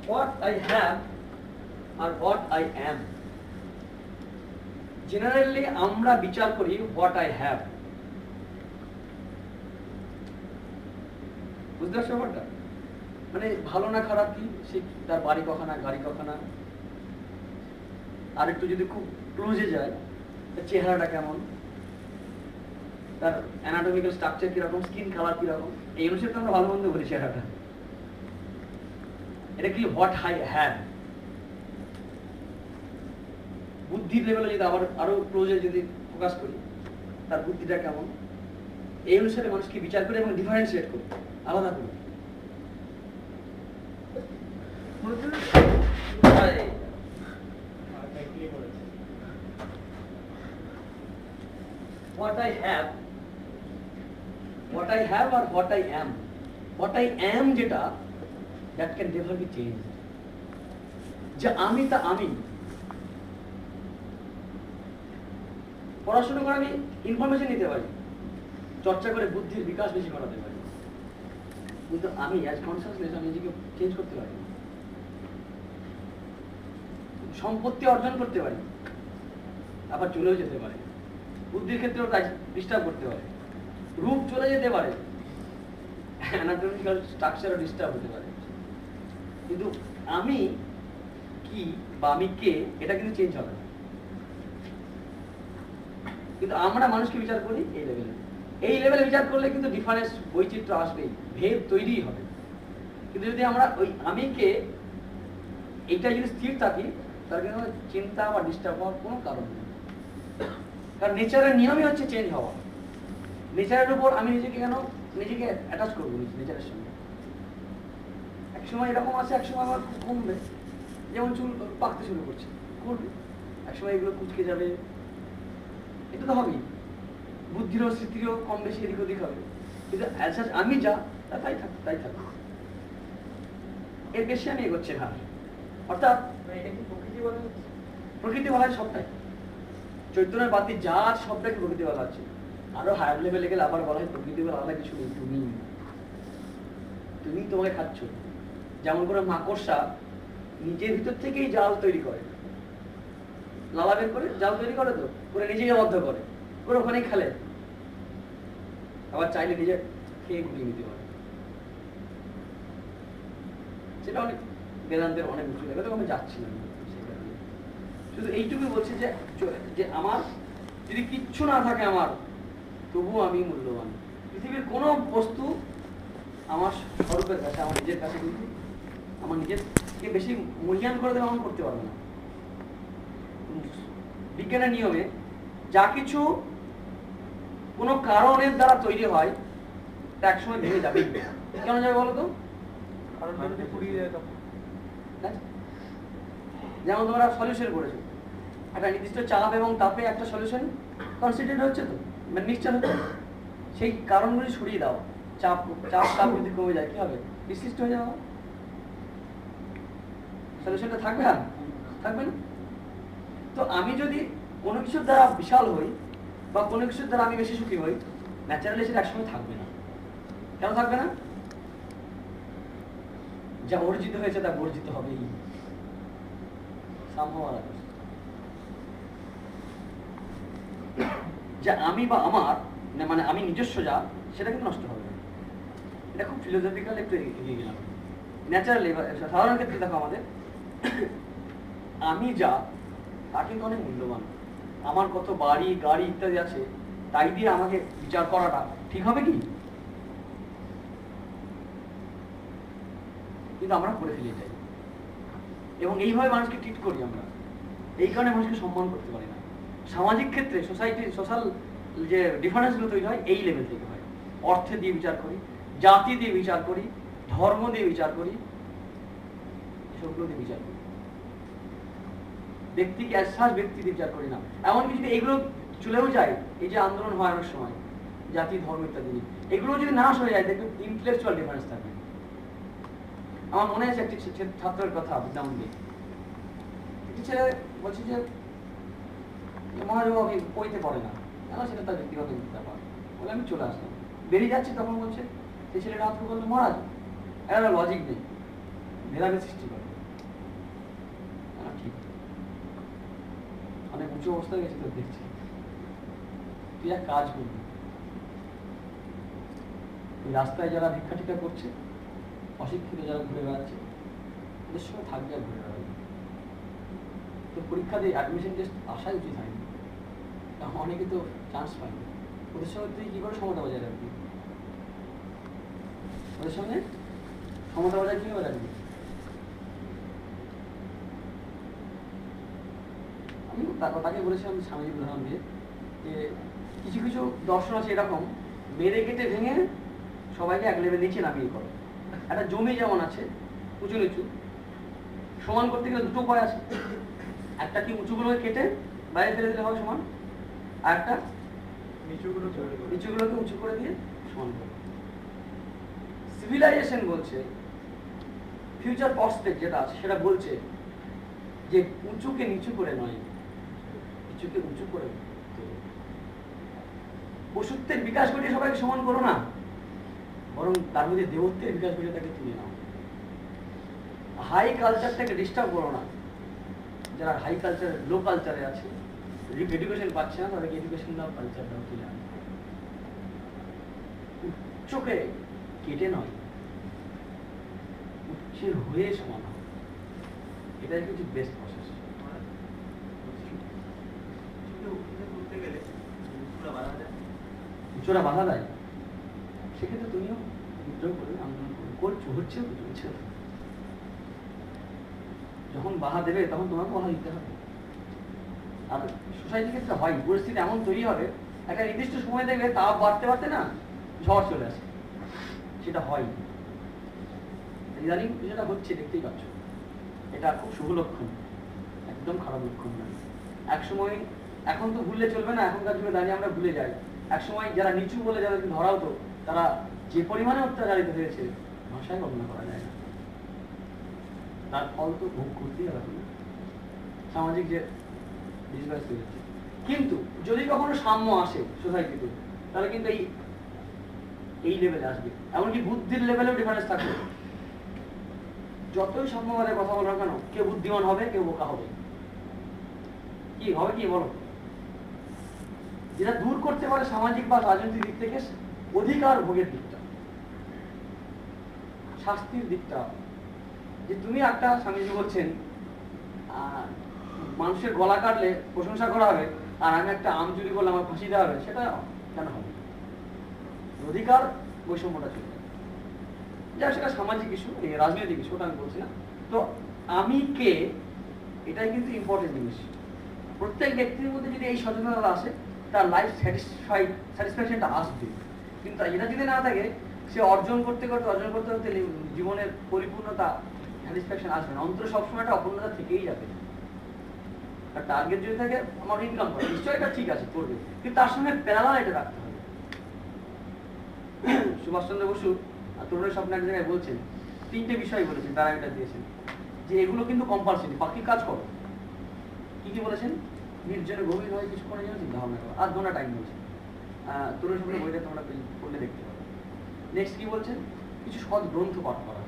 হোয়াট আই হ্যাভ আর হোয়াট আই অ্যাম। জেনারেলি আমরা বিচার করি হোয়াট আই হ্যাভ। বুঝতে পারছো ব্যাপারটা? মানে ভালো না খারাপ কি, সে তার বাড়ি কখানা, গাড়ি কখানা, আর একটু যদি খুব ক্লোজে যায় তার চেহারাটা কেমন, তার অ্যানাটমিক্যাল স্ট্রাকচার কিরকম, স্কিন কালার কিরকম, এই অনুসারে তো আমরা ভালো মন্দ বলি চেহারাটা। এটা কি হোয়াট আই হ্যাভ। বুদ্ধির লেভেলে যদি আবার আরো ক্লোজে যদি ফোকাস করি, তার বুদ্ধিটা কেমন, এই অনুসারে মানুষকে বিচার করে এবং ডিফারেন্সিয়েট করি, আলাদা করি। What I have or what I am. What I am যেটা, that can never be changed. যে আমি তা আমি। পড়াশোনা করে আমি ইনফরমেশন নিতে পারি, চর্চা করে বুদ্ধির বিকাশ বেশি করাতে পারি, কিন্তু আমি অ্যাজ কনসাসনেস আমি নিজেকে চেঞ্জ করতে পারি। সম্পত্তি অর্জন করতে পারি, আবার চলেও যেতে পারে। বুদ্ধির ক্ষেত্রেও তাই ডিস্টার্ব করতে পারে, রূপ চলে যেতে পারে, অ্যানাটমিক্যাল স্ট্রাকচারও ডিস্টার্ব হতে পারে, কিন্তু আমি কি বা আমি কে এটা কিন্তু চেঞ্জ হবে না। কিন্তু আমরা মানুষকে বিচার করি এই লেভেলে। এই লেভেলে বিচার করলে কিন্তু ডিফারেন্স বৈচিত্র্য আসবেই, ভেদ তৈরি হবে। কিন্তু যদি আমরা ওই আমিকে এইটা যদি স্থির থাকি, তার কিন্তু চিন্তা বা ডিস্টার্ব হওয়ার কোনো কারণ নেই। কারণ নেচারের নিয়মই হচ্ছে চেঞ্জ হওয়া। নেচারের উপর আমি নিজেকে অ্যাটাচ করবো নেচারের সঙ্গে। এক সময় এরকম আছে, এক সময় আমার খুব কমবে, যেমন চুল পাকতে শুরু করছে, করবে, এক সময় এগুলো কুচকে যাবে, এটা তো হবেই। বুদ্ধিরও স্মৃতিরও কম বেশি এদিক ওদিক হবে, কিন্তু আমি যা তাই থাকবে, এর বেশি আমি এগোচ্ছে না। অর্থাৎ এটা কি প্রকৃতি বলা হচ্ছে? প্রকৃতি বলা হয় সবটাই, চৈতন্যের বাতি যা সবটাকে প্রকৃতি বলা হচ্ছে। আরো হায়ার লেভেলে গেলে আবার বলা হয় প্রকৃতি বলা আলাদা কিছু নেই, তুমি তোমাকে খাচ্ছ। যেমন করে মাকড়সা নিজের ভিতর থেকেই জাল তৈরি করে, লালা বের করে জাল তৈরি করে, তো করে নিজেকে বদ্ধ করে ওখানেই খেলে, আবার চাইলে নিজে খেয়ে গুলিয়ে নিতে পারে। সেটা অনেক বেদান্তের অনেক উঁচু লেভেলে, আমি যাচ্ছি না। শুধু এইটুকুই বলছি যে আমার যদি কিচ্ছু না থাকে আমার, তবুও আমি মূল্যবান। পৃথিবীর কোনো বস্তু আমার স্বরূপের কাছে, আমার নিজের কাছে কিন্তু আমার নিজেকে বেশি মূল্যায়ন করে দেওয়া আমি করতে পারবো না। বিজ্ঞানের নিয়মে যা কিছু কোনো কারণের দ্বারা তৈরি হয় তা একসময় ভেঙে যাবে। কেন যাবে বলো তো? কারণ যদি পুড়িয়ে যায় তখন। যেমন তোমরা সলিউশন করেছো, একটা নির্দিষ্ট চাপ এবং তাপে একটা সলিউশন কনসিডার হচ্ছে, তো মানে মিক্সচার হচ্ছে। সেই কারণগুলি সরিয়ে দাও, চাপ তাপ যদি কমে যায় কি হবে? বিশিষ্ট হয়ে যাওয়া, সলিউশনটা থাকবে আর থাকবে না। তো আমি যদি কোনো কিছুর দ্বারা বিশাল হই বা কোনো কিছুর দ্বারা আমি বেশি সুখী হই, ন্যাচারালি সেটা একসময় থাকবে না। কেন থাকবে না? যা অর্জিত হয়েছে তা বর্জিত হবেই। যে আমি বা আমার মানে আমি নিজস্ব যা, সেটা কিন্তু নষ্ট হবে না। এটা খুব ফিলোসফিক্যাল, একটু এগিয়ে গেলাম। ন্যাচারালি সাধারণ ক্ষেত্রে দেখো আমাদের আমি যা তা কিন্তু অনেক মূল্যবান। আমার কত বাড়ি গাড়ি ইত্যাদি আছে, তাই দিয়ে আমাকে বিচার করাটা ঠিক হবে কি? কিন্তু আমরা করে ফেলে যাই এবং এইভাবে মানুষকে ট্রিট করি আমরা। এই কারণে মানুষকে সম্মান করতে পারি না। সামাজিক ক্ষেত্রে সোশ্যাল যে ডিফারেন্সগুলো তৈরি হয় এই লেভেল থেকে হয়। অর্থে দিয়ে বিচার করি, জাতি দিয়ে বিচার করি, ধর্ম দিয়ে বিচার করি, এসবগুলো দিয়ে বিচার করি। ব্যক্তিকে অ্যাসাস ব্যক্তি দিয়ে বিচার করি না। এমনকি যদি এগুলো চলেও যায়, এই যে আন্দোলন হয় অনেক সময় জাতি ধর্ম ইত্যাদি নিয়ে, এগুলো যদি নাশ হয়ে যায় দেখবেন ইন্টেলেকচুয়াল ডিফারেন্স থাকবে। আমার মনে আছে একটি ছাত্রের কথা, বিদ্যামন্দির একটি ছেলে বলছে যে মহাদেব আমি পড়তে পারে না, কেন? সেটা তার ব্যক্তিগত ব্যাপার। বলে আমি চলে আসলাম, বেরিয়ে যাচ্ছি, তখন বলছে সেই ছেলেটা হাত করে বললো, মহারাজ একটা লজিক নেই, ভেদাভেদ সৃষ্টি করে। ঠিক, অনেক উঁচু অবস্থায় গেছে তো দেখছি, তুই এক কাজ করবি, ওই রাস্তায় যারা ভিক্ষা টিক্ষা করছে, অশিক্ষিত যারা ঘুরে বেড়াচ্ছে, ওদের সঙ্গে থাকবে আর ঘুরে বেড়াবে। তো পরীক্ষা দিয়ে অ্যাডমিশন টেস্ট আসাই উচিত হয়নি, অনেকে তো চান্স পায়নি। ওদের সঙ্গে তুই কি করে সমতা বজায় রাখবি? ওদের সঙ্গে সমতা বজায় কিভাবে রাখবি? আমি তাকে বলেছিলাম স্বামীজি উদাহরণ দিয়ে যে কিছু কিছু দর্শন আছে এরকম, মেরে কেটে ভেঙে সবাইকে এক লেভেল নিচে নামিয়ে করে। একটা জমি যেমন আছে উঁচু নিচু, সমান করতে গেলে দুটো উপায় আছে। একটা কি উঁচুগুলোকে কেটে বাইরে ফেলে দিলে হবে সমান, আর একটা নিচুগুলোকে উঁচু করে দিয়ে সমান করে। সিভিলাইজেশন বলছে, ফিউচার প্রসপেক্ট যেটা আছে সেটা বলছে যে উঁচুকে নিচু করে নয়, নিচুকে উঁচু করে। পশুত্বের বিকাশ ঘটিয়ে সবাইকে সমান করো না, বরং তার মধ্যে দেবত্বের বিকাশ ঘটিয়ে তাকে তুলে নাও। হাই কালচারটাকে ডিস্টার্ব করো না। যারা হাই কালচার লো কালচারে আছে, এডুকেশন পাচ্ছে না, তাদেরকে এডুকেশন দাও, কালচারটাও তুলে আনো। উচ্চকে কেটে নয়, উচ্চের হয়ে সমান হয়, এটাই কিন্তু বেস্ট প্রসেস। করতে গেলে বাধা যায় উচ্চরা বাধা দেয়, সেক্ষেত্রে তুমিও বিদ্রোহ করবে, আন্দোলন করছো, হচ্ছে চলছে। যখন বাধা দেবে তখন তোমাকে বাধা দিতে হবে। আর সোসাইটির ক্ষেত্রে হয়, পরিস্থিতি এমন তৈরি হবে, একটা নির্দিষ্ট সময় দেখবে তাপ বাড়তে বাড়তে না ঝড় চলে আসে, সেটা হয়। ইদানিং যেটা হচ্ছে দেখতেই পাচ্ছ, এটা খুব শুভ লক্ষণ, একদম খারাপ লক্ষণ নয়। এক সময়, এখন তো ভুললে চলবে না, এখনকার যুগে দাঁড়িয়ে আমরা ভুলে যাই। এক সময় যারা নিচু বলে যাদেরকে ধরা হতো, তারা যে পরিমাণে অত্যাচারিত হয়েছে ভাষায় বর্ণনা করা যায় না। তার ফল তো ভোগ করতেই হবে, সামাজিক যে ডিসব্যালেন্স তৈরি হচ্ছে। কিন্তু যদি কখনো সাম্য আসে সোসাইটিতে, তাহলে কিন্তু এই লেভেলে আসবে, এমনকি বুদ্ধির লেভেলেও ডিফারেন্স থাকবে। যতই সাম্যবাদের কথা বলো কেন, কেউ বুদ্ধিমান হবে, কেউ বোকা হবে। কি হবে কি বলো? যেটা দূর করতে পারে সামাজিক বা রাজনৈতিক দিক থেকে অধিকার ভোগের দিকটা, শাস্তির দিকটা। যে তুমি একটা, স্বামীজি বলছেন মানুষের গলা কাটলে প্রশংসা করা হবে, আর আমি একটা আম চুরি করলে আমার ফাঁসি দেওয়া হবে, সেটা কেন হবে? অধিকার বৈষম্যটা চলে যাবে। যা সেটা সামাজিক ইস্যু, রাজনৈতিক ইস্যু, ওটা আমি বলছি না। তো আমি কে, এটাই কিন্তু ইম্পর্টেন্ট জিনিস। প্রত্যেক ব্যক্তির মধ্যে যদি এই সচেতনতা আসে, তার লাইফ স্যাটিসফ্যাকশনটা আসবে। কিন্তু এটা যদি না থাকে, সে অর্জন করতে করতে জীবনের পরিপূর্ণতা, স্যাটিসফ্যাকশন আসবে না। অন্তরে সবসময় একটা অপূর্ণতা থেকেই যাবে। আর টার্গেট যদি থাকে আমার ইনকাম করা, নিশ্চয়ই এটা ঠিক আছে, করবে, কিন্তু তার সঙ্গে প্যারালাল এটা রাখতে হবে। সুভাষচন্দ্র বসু তরুণের স্বপ্ন এক জায়গায় বলছেন, 3টে বিষয় বলেছেন, প্যারামিটার দিয়েছেন, যে এগুলো কিন্তু কম্পালসারি, বাকি কাজ করো। কি কি বলেছেন? নির্জনে গভীর হয়ে কিছুক্ষণের জন্য চিন্তা ভাবনা করো, 8 ঘন্টা টাইম বলছেন। তরুণ স্বপ্নের বইটা তোমরা পড়লে দেখতে পাবে। নেক্সট কি বলছেন? কিছু সৎ গ্রন্থ পাঠ করা,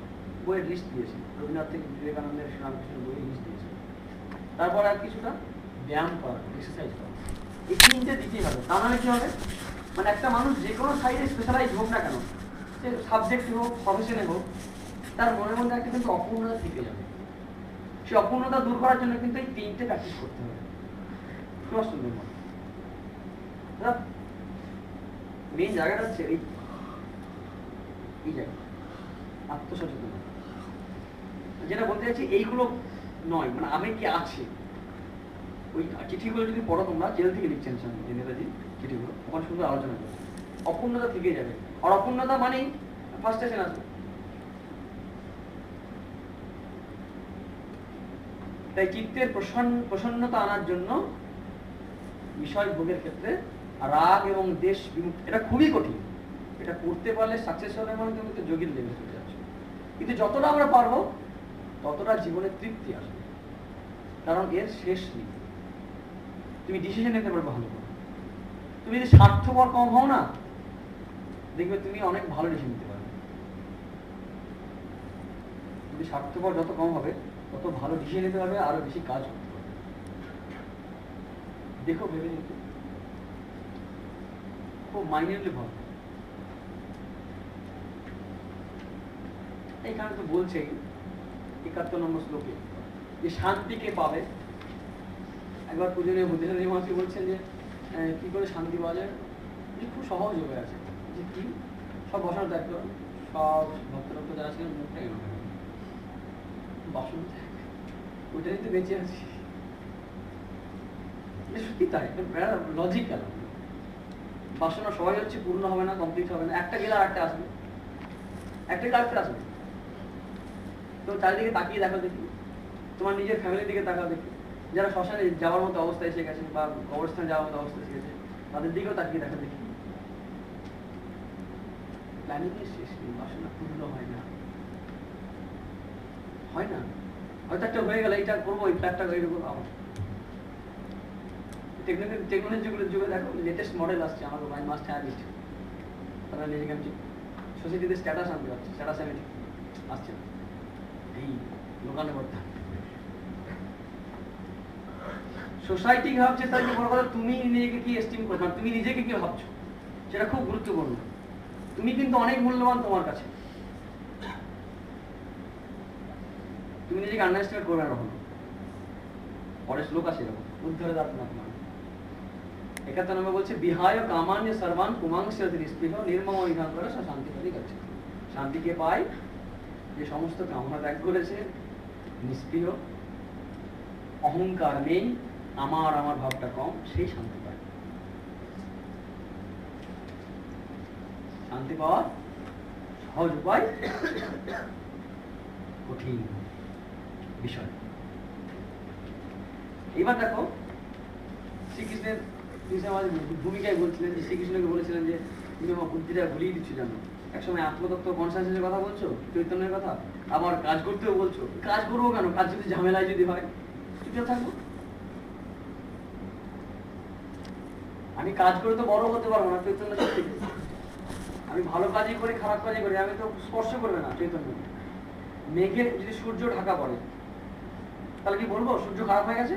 বইয়ের লিস্ট দিয়েছেন, রবীন্দ্রনাথ থেকে বিবেকানন্দের, শ্রীরামকৃষ্ণের বইয়ের লিস্ট দিয়েছেন। তারপর আর কিছুটা ব্যায়াম করা, এক্সারসাইজ করা। এই 3টে দিতেই হবে, তা নাহলে কি হবে? মানে একটা মানুষ যে কোনো সাইডে স্পেশালাইজ হোক না কেন, সে সাবজেক্টে হোক, প্রফেশনে হোক, তার মনের মধ্যে একটা কিন্তু অপূর্ণতা থেকে যাবে। সে অপূর্ণতা দূর করার জন্য কিন্তু এই 3টে প্র্যাকটিস করতে হবে। সুন্দর মনে মেইন জায়গাটা হচ্ছে এই জায়গা, আত্মসচেতনতা। যেটা বলতে চাইছি, এইগুলো নয়, মানে আমি কি আছে। ওই চিঠিগুলো যদি পড়ো তোমরা, জেল থেকে লিখছেন নেতাজি চিঠিগুলো, ওখানে সুন্দর আলোচনা করছে। অপূর্ণতা থেকে যাবে, আর অপূর্ণতা মানেই ফার্স্টেশন আসবে। তাই চিত্তের প্রসন্নতা আনার জন্য বিষয় ভোগের ক্ষেত্রে রাগ এবং দেশ বিমুক্তি, এটা খুবই কঠিন। এটা করতে পারলে সাকসেস হলে মানে তুমি তো যোগীর লেভেলে চলে যাচ্ছ। কিন্তু যতটা আমরা পারবো ততটা জীবনে তৃপ্তি আসবে, কারণ এর শেষ নেই। তুমি ডিসিশন নিতে পারবে ভালো করে। তুমি যদি স্বার্থপর কম হও না, দেখবে তুমি অনেক ভালো ডিসিশন নিতে পারবে। তুমি স্বার্থপর যত কম হবে, তত ভালো ডিসিশন নিতে পারবে, আরো বেশি কাজ করতে পারবে। দেখো, ভেবে দেখো, খুব মাইনেরলি ভালো। এখানে তো বলছেই 71 নম্বর শ্লোকে যে শান্তিকে পাবে। একবার পূজনীয় বুদ্ধিরাজ মহাশয় বলছেন যে কি করে শান্তি পাওয়া যায়, যে খুব সহজ হয়ে আছে। যে কি, সব বসানোর দায়িত্ব, সব ভক্তরক্ত যারা ছিলেন মুখটা কেন বাসন, ওইটা কিন্তু বেঁচে আছি। সত্যি তাই, লজিক্যাল। বাসনা সবাই হচ্ছে পূর্ণ হবে না, কমপ্লিট হবে না, একটা গেলে আর একটা আসবে, একটা গেলে আরেকটা আসবে। তো চারিদিকে তাকিয়ে দেখো, দেখি তোমার নিজের ফ্যামিলির দিকে তাকাও, দেখি যারা শ্মশানে যাওয়ার মতো অবস্থায় এসে গেছে বা কবরস্থানে যাওয়ার মতো অবস্থায় এসে গেছে, তাদের দিকেও তাকিয়ে দেখো, দেখি প্ল্যানিংয়ের শেষ নেই, বাসনা পূর্ণ হয় না। হয়তো একটা হয়ে গেল, এইটা করবো, এই ফ্ল্যাটটা এইরকম। আবার টেকনোলজির যুগে দেখো, লেটেস্ট মডেল আসছে, আমার মাই মাস্ট হ্যাভ ইট। তারা নিজেকে আমি সোসাইটিতে স্ট্যাটাস আনতে পারছি, স্ট্যাটাস আমি আসছে না, এই দোকানে করতে। সোসাইটি ভাবছে, তার কি বড় কথা, তুমি নিজেকে কি এস্টিম করবে, তুমি নিজেকে কি ভাবছো, সেটা খুব গুরুত্বপূর্ণ। তুমি কিন্তু অনেক মূল্যবান তোমার কাছে, তুমি নিজেকে আন্ডারস্ট্যান্ড করবে না কখনো। পরের শ্লোক আছে এরকম, উদ্ধরে দাঁত না তোমার। 71 নম্বর বলছে বিহায় কামান্য সর্বান পুমাংস্যতি নিস্পৃহ নির্মম নিধান করে সে শান্তি পদে গেছে। শান্তিকে পায় যে সমস্ত কামনা ত্যাগ করেছে, নিস্পৃহ, অহংকার নেই, আমার আমার ভাবটা কম, সেই শান্তি পায়। শান্তি পাওয়ার সহজ উপায়, কঠিন বিষয়। এবার দেখো শ্রীকৃষ্ণের ভূমিকায় বলছিলেন যে শ্রীকৃষ্ণকে বলেছিলেন যে তুমি আমার বুদ্ধিটা ভুলিয়ে দিচ্ছ জানো। একসময় আত্মতত্ত্ব কনসাসের কথা বলছো, চৈতন্যের কথা, আবার কাজ করতেও বলছো। কাজ করবো কেন? কাজ যদি ঝামেলায় যদি হয় চুপচাপ থাকবো। আমি কাজ করে তো বড় হতে পারবো না চৈতন্য শক্তি। আমি ভালো কাজই করি খারাপ কাজই করি, আমি তো স্পর্শ করবে না চৈতন্য। মেঘে যদি সূর্য ঢাকা পড়ে তাহলে কি বলবো সূর্য খারাপ হয়ে গেছে?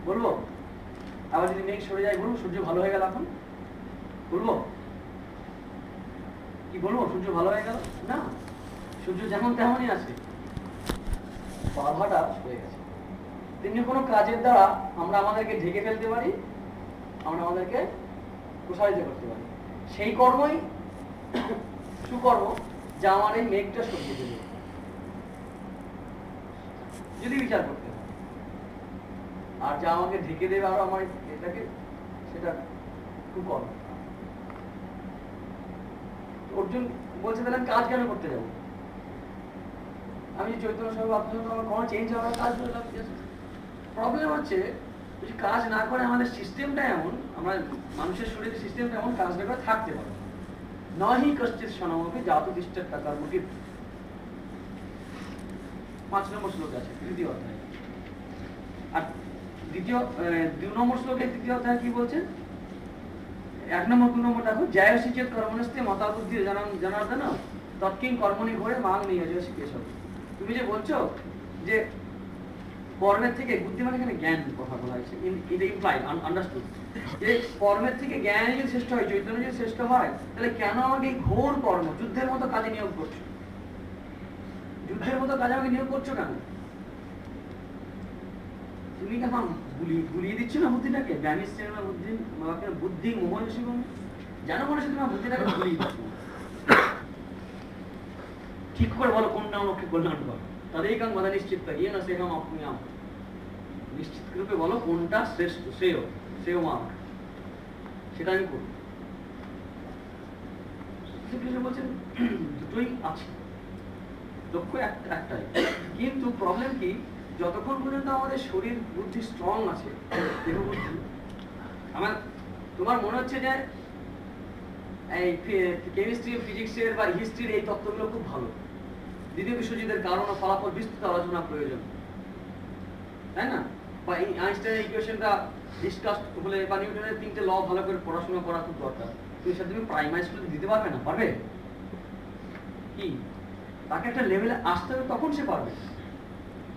বলবো? আবার যদি মেঘ সরে যায় বলবো সূর্য ভালো হয়ে গেল? এখন বলবো? কি বলবো সূর্য ভালো হয়ে গেল? না, সূর্য যেমন তেমনই আছে, বাধাটা হয়ে গেছে। তেমনি কোনো কাজের দ্বারা আমরা আমাদেরকে ঢেকে ফেলতে পারি, আমরা আমাদেরকে প্রসারিত করতে পারি। সেই কর্মই সুকর্ম যা আমার এই মেঘটা সরিয়ে দেবে, যদি বিচার করতে হয়। আর যা আমাকে ঢেকে দেবে আরো আমার এটাকে, সেটা কুকর্ম। অর্জুন বলছে তাহলে কাজ কেন করতে যাবো? আমি চৈতন্য সঙ্গে আমার কোনো চেঞ্জ হওয়ার কাজ করে লাভ। প্রবলেম হচ্ছে কাজ না করে আমাদের সিস্টেমটা এমন, আমরা মানুষের শরীরের সিস্টেমটা এমন, কাজ না করে থাকতে পারে নহি কষ্টের সনমকে জাত দৃষ্টের টাকার মুখে। 5 নম্বর শ্লোক আছে তৃতীয় অধ্যায়। আর 2 নম্বর শ্লোকে তৃতীয় অধ্যায় কি বলছেন? 1 নম্বর 2 নম্বর দেখো, জয়সি চেত কর্মণস্তে মতা বুদ্ধি জনার্দন তৎকিং কর্মণি ঘরে মাং নিয়োজসি কেশব। তুমি যে বলছো যে কর্মের থেকে বুদ্ধি, মানে এখানে জ্ঞান কথা বলা হয়েছে, এটা ইমপ্লাইড আন্ডারস্টুড, যে কর্মের থেকে জ্ঞানই যদি শ্রেষ্ঠ হয়, চৈতন্য যদি শ্রেষ্ঠ হয়, তাহলে কেন আমাকে এই ঘোর কর্ম যুদ্ধের মতো কাজে নিয়োগ করছো? যুদ্ধের মতো কাজে আমাকে নিয়োগ করছো কেন? তুমি কেমন গুলিয়ে দিচ্ছ না বুদ্ধিটাকে? ব্যামিস বুদ্ধি বুদ্ধি মোহন শিবম, জানো মনে হচ্ছে তোমার বুদ্ধিটাকে গুলিয়ে দিচ্ছ। ঠিক করে বলো কোনটা আমাকে কল্যাণ কর, তাদের কাম বাধা নিশ্চিত পাই না সে কাম আপনি নিশ্চিত রূপে বলো কোনটা শ্রেষ্ঠ, শ্রেয় মার্গ, সেটা আমি করব। শ্রীকৃষ্ণ বলছেন দুটোই আছে, লক্ষ্য একটাই। কিন্তু প্রবলেম কি, যতক্ষণ পর্যন্ত আমাদের শরীর বুদ্ধি স্ট্রং আছে, দেহ বুদ্ধি, আমার তোমার মনে হচ্ছে যে এই কেমিস্ট্রি ফিজিক্সের বা হিস্ট্রির এই তত্ত্বগুলো খুব ভালো, দ্বিতীয় বিশ্বযুদ্ধের কারণ ও ফলাফল বিস্তৃত আলোচনা প্রয়োজন, তাই না? বা আইনস্টাইনের ইকুয়েশনটা ডিসকাস হলে, বা নিউটনের 3টে ল ভালো করে পড়াশোনা করা খুব দরকার। তুমি সেটা তুমি প্রাইমারি স্কুলে দিতে পারবে না? পারবে কি? তাকে একটা লেভেলে আসতে হবে, তখন সে পারবে।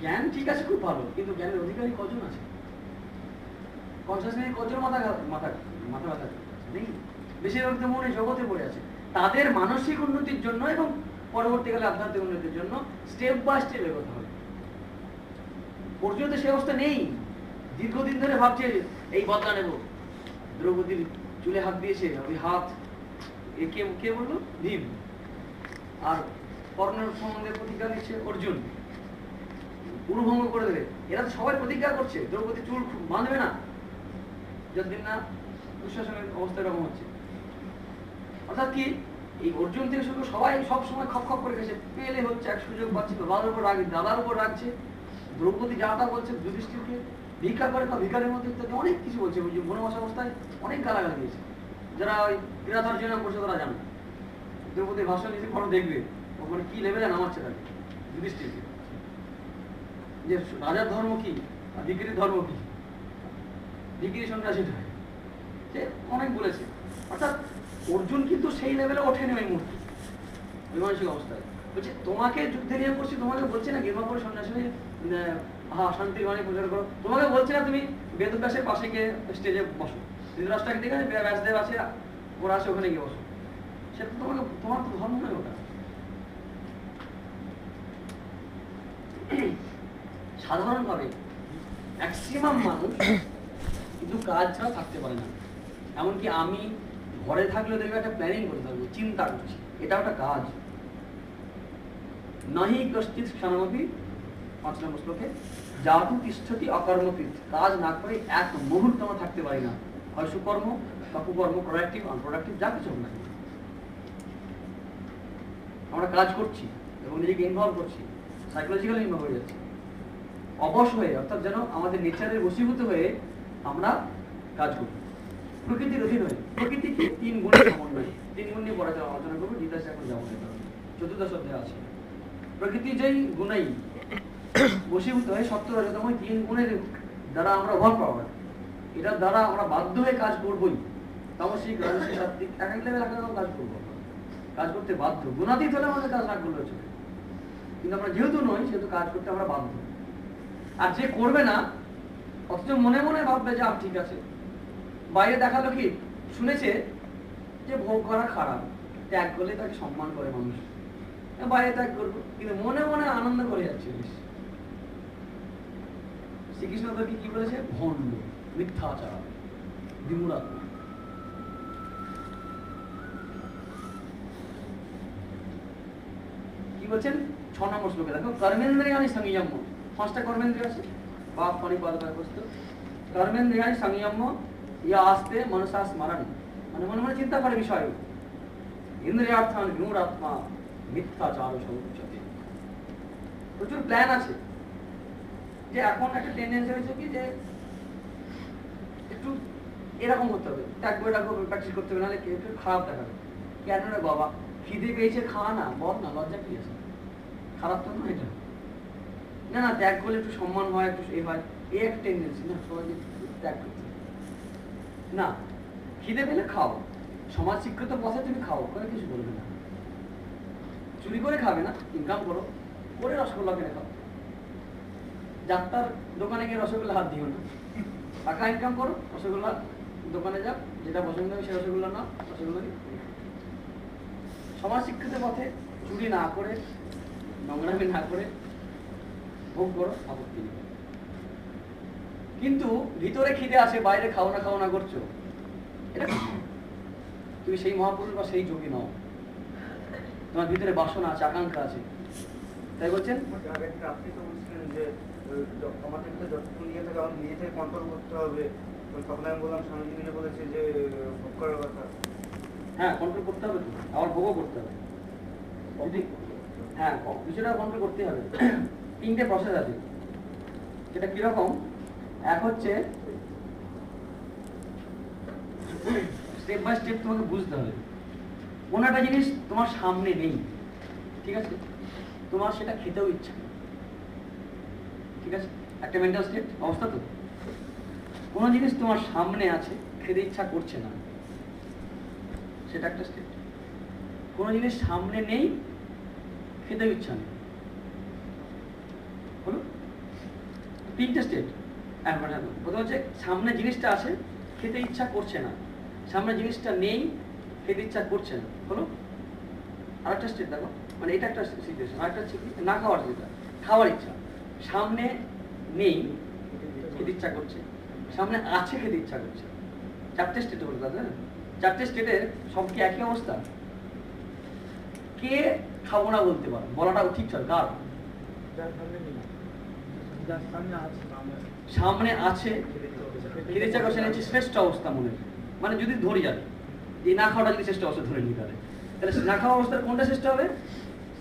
জ্ঞান ঠিক আছে, খুব ভালো, কিন্তু জ্ঞানের অধিকারী কজন আছে? কনসাসনেস কজন মাথা ব্যথা নেই? বেশিরভাগ তো মনে জগতে পড়ে আছে। তাদের মানসিক উন্নতির জন্য এবং পরবর্তীকালে আধ্যাত্মিক উন্নতির জন্য স্টেপ বাই স্টেপ এগোতে হবে। পর্যন্ত সে অবস্থা নেই, দীর্ঘদিন ধরে ভাবছে এই বদলা নেব। দ্রৌপদীর চুলে হাত দিয়েছে, ওই হাত কে বললো? ভীম। আর কর্ণের সম্বন্ধে প্রতিজ্ঞা দিচ্ছে অর্জুন, পুরভঙ্গ করে দেবে। এরা তো সবাই প্রতিজ্ঞা করছে দ্রৌপদী চুল বাঁধবে না যতদিন না দুঃশাসনের অবস্থা এরকম হচ্ছে। অর্থাৎ কি, এই অর্জুন থেকে শুরু সবাই সবসময় খপ খপ করে গেছে, পেলে হচ্ছে এক সুযোগ পাচ্ছে, বাবার উপর রাগ, দাদার উপর রাখছে। দ্রৌপদী যা তা বলছে, যুধিষ্ঠিরকে ভিক্ষা করে বা ভিকারের মধ্যে ইত্যাদি অনেক কিছু বলছে। ওই যে বনবাস অবস্থায় অনেক গালাগালি দিয়েছে। যারা ওই ক্রীড়াধর্জনা করছে তারা জানে, দ্রৌপদীর ভাষণ নিজে খরচ দেখবে ওখানে কি লেভেলে নামাচ্ছে তাকে, যুধিষ্ঠিরকে, যে রাজার ধর্ম কি আর ভিকিরির ধর্ম কি, ভিকিরি সন্ন্যাসী হয়, সে অনেক বলেছে। অর্থাৎ অর্জুন কিন্তু সেই লেভেলে ওঠেনি ওই মুহূর্তে, ওই মানসিক অবস্থায়। বলছে তোমাকে যুদ্ধে নিয়ে করছি, তোমাকে বলছে না গেরুয়া পরে সন্ন্যাসী শান্তির বাণী প্রচার করো, তোমাকে বলছে না তুমি বেদব্যাসের পাশে গিয়ে স্টেজে বসো, ধৃতরাষ্ট্রকে দেখে ব্যাসদেব আছে, ওরা আছে, ওখানে গিয়ে বসো। সেটা তোমার তো ধর্ম নয় ওটা। সাধারণভাবে ম্যাক্সিমাম মানুষ কিন্তু কাজ ছাড়া থাকতে পারে না। এমনকি আমি ঘরে থাকলেও দেখবে একটা প্ল্যানিং করতে থাকবো, চিন্তা করছি, এটা একটা কাজ। নাহি কশ্চিৎ ক্ষণমপি, 5 নম্বর শ্লোকে, জাতু তিষ্ঠতি অকর্মকৃত, কাজ না করে এক মুহূর্ত আমরা থাকতে পারি না, হয় সুকর্ম বা কুকর্ম, প্রোডাক্টিভ আনপ্রোডাক্টিভ যা কিছু না, আমরা কাজ করছি এবং নিজেকে ইনভলভ করছি, সাইকোলজিক্যালি ইনভলভ হয়ে যাচ্ছি, অবশ হয়ে, অর্থাৎ যেন আমাদের নেচারের বশীভূত হয়ে আমরা কাজ করি, প্রকৃতির অধীন হয়ে। প্রকৃতি কি? 3 গুণের সমন্বয়। 3 গুণ নিয়ে পরে আলোচনা করবো, গীতাসে এখন যাবো না, চতুর্দশ অধ্যায় আছে। প্রকৃতি যেই গুণাই বশীভূত হয়ে সত্য রজতম 3 গুণের দ্বারা আমরা ওভার পাওয়ার, এটার দ্বারা আমরা বাধ্য হয়ে কাজ করবোই। তামসিক, রাজসিক, সাত্বিক এক এক লেভেল এক রকম কাজ করবো, কাজ করতে বাধ্য। গুণাতীত হলে আমাদের কাজ না করলে চলে, কিন্তু আমরা যেহেতু নই সেহেতু কাজ করতে আমরা বাধ্য। আর যে করবে না অথচ মনে মনে ভাববে যে ঠিক আছে, বাইরে দেখালো কি শুনেছে যে ভোগ করা খারাপ, ত্যাগ করলে তাকে সম্মান করে মানুষ, বাইরে ত্যাগ করবো, কিন্তু মনে মনে আনন্দ করে যাচ্ছে। শ্রীকৃষ্ণ তাকে কি বলেছে? ভণ্ড, মিথ্যাচার, বিমূঢ়াত্মা। কি বলছেন 6 নম্বর শ্লোকে দেখো, কর্মেন্দ্রিয়াণি সংযম্য। 5টা কর্মেন্দ্রিয় আছে, বাপ পানি পাদপায় বস্তু। কর্মেন্দ্রিয়াণি সংযম্য ইয়া আস্তে মনসা স্মরণ, মানে মনে মনে চিন্তা করে বিষয়। ইন্দ্রিয়ার্থান বিমূঢ়াত্মা মিথ্যাচার সমুচ্যতে। প্রচুর প্ল্যান আছে। যে এখন একটা টেন্ডেন্সি হয়েছে কি যে একটু এরকম হতে হবে, ত্যাগ করে রাখবো, প্র্যাকটিস করতে হবে, নাহলে কেউ একটু খারাপ দেখাবে। কেন রে বাবা, খিদে পেয়েছে, খাওয়া না, বল না, লজ্জা কি আছে? খারাপ তো না এটা। না না, ত্যাগ করলে একটু সম্মান হয়, একটু এ হয়, এই একটা টেন্ডেন্সি না, সবাইকে ত্যাগ করতে না। খিদে পেলে খাও, সমাজ স্বীকৃত পথে তুমি খাও, করে কিছু বলবে না। চুরি করে খাবে না, ইনকাম করো, করে রসগোল্লা কিনে খাও। যাত্রার দোকানে গিয়ে রসগোল্লা হাত দিও না, টাকা ইনকাম করো, রসগোল্লা দোকানে যাও, যেটা পছন্দ হবে সে রসগোল্লা নাও, রসগোল্লা সমাজ স্বীকৃত পথে চুরি না করে, নোংরামি না করে ভোগ করো, আপত্তি নেই। কিন্তু ভিতরে খিদে আসে, বাইরে খাও না করছো, এটা তুমি সেই মহাপুরুষ বা সেই যোগী নও, তোমার ভিতরে বাসনা আছে, আকাঙ্ক্ষা আছে। তাই বলছেন আপনি তো বলছিলেন যে আমাদের তো যতটুকু নিয়ে থাকে আমার নিজে থেকে কন্ট্রোল করতে হবে। তখন আমি বললাম স্বামীজি নিজে বলেছে যে ভোগ করার কথা। হ্যাঁ, কন্ট্রোল করতে হবে, আবার ভোগও করতে হবে। হ্যাঁ, কিছুটা কন্ট্রোল করতে হবে। 3টে প্রসেস আছে, যেটা কিরকম? এক হচ্ছে স্টেপ বাই স্টেপ তোমাকে বুঝতে হবে। কোনো একটা জিনিস তোমার সামনে নেই, ঠিক আছে, তোমার সেটা খেতেও ইচ্ছা নেই, ঠিক আছে, একটা মেন্টাল স্টেট অবস্থা। তো কোনো জিনিস তোমার সামনে আছে, খেতে ইচ্ছা করছে না, সেটা একটা স্টেট। কোনো জিনিস সামনে নেই, খেতেও ইচ্ছা নেই, হলো 3টে স্টেট। প্রথম হচ্ছে সামনে জিনিসটা আছে, খেতে ইচ্ছা করছে না, সামনে জিনিসটা নেই, খেতে ইচ্ছা করছে না, হলো আরেকটা স্টেট। দেখো, মানে এটা একটা সিচুয়েশন। আরেকটা হচ্ছে না খাওয়ার, যেটা খাওয়ার ইচ্ছা, সামনে নেই, খেতে ইচ্ছা করছে, সামনে আছে, খেতে ইচ্ছা করছে। 4টে স্টেটে বলতে হবে। 4টে স্টেটের সব কি একই অবস্থা? কে খাবো না বলতে পারে? বলাটা ঠিক চল, কার? সামনে আছে, খেতে ইচ্ছা করছে, হচ্ছে শ্রেষ্ঠ অবস্থা মনে। মানে যদি ধরি যাবে যে না খাওয়াটা যদি শ্রেষ্ঠ অবস্থা ধরে নিতে পারে, তাহলে না খাওয়া অবস্থার কোনটা শ্রেষ্ঠ হবে?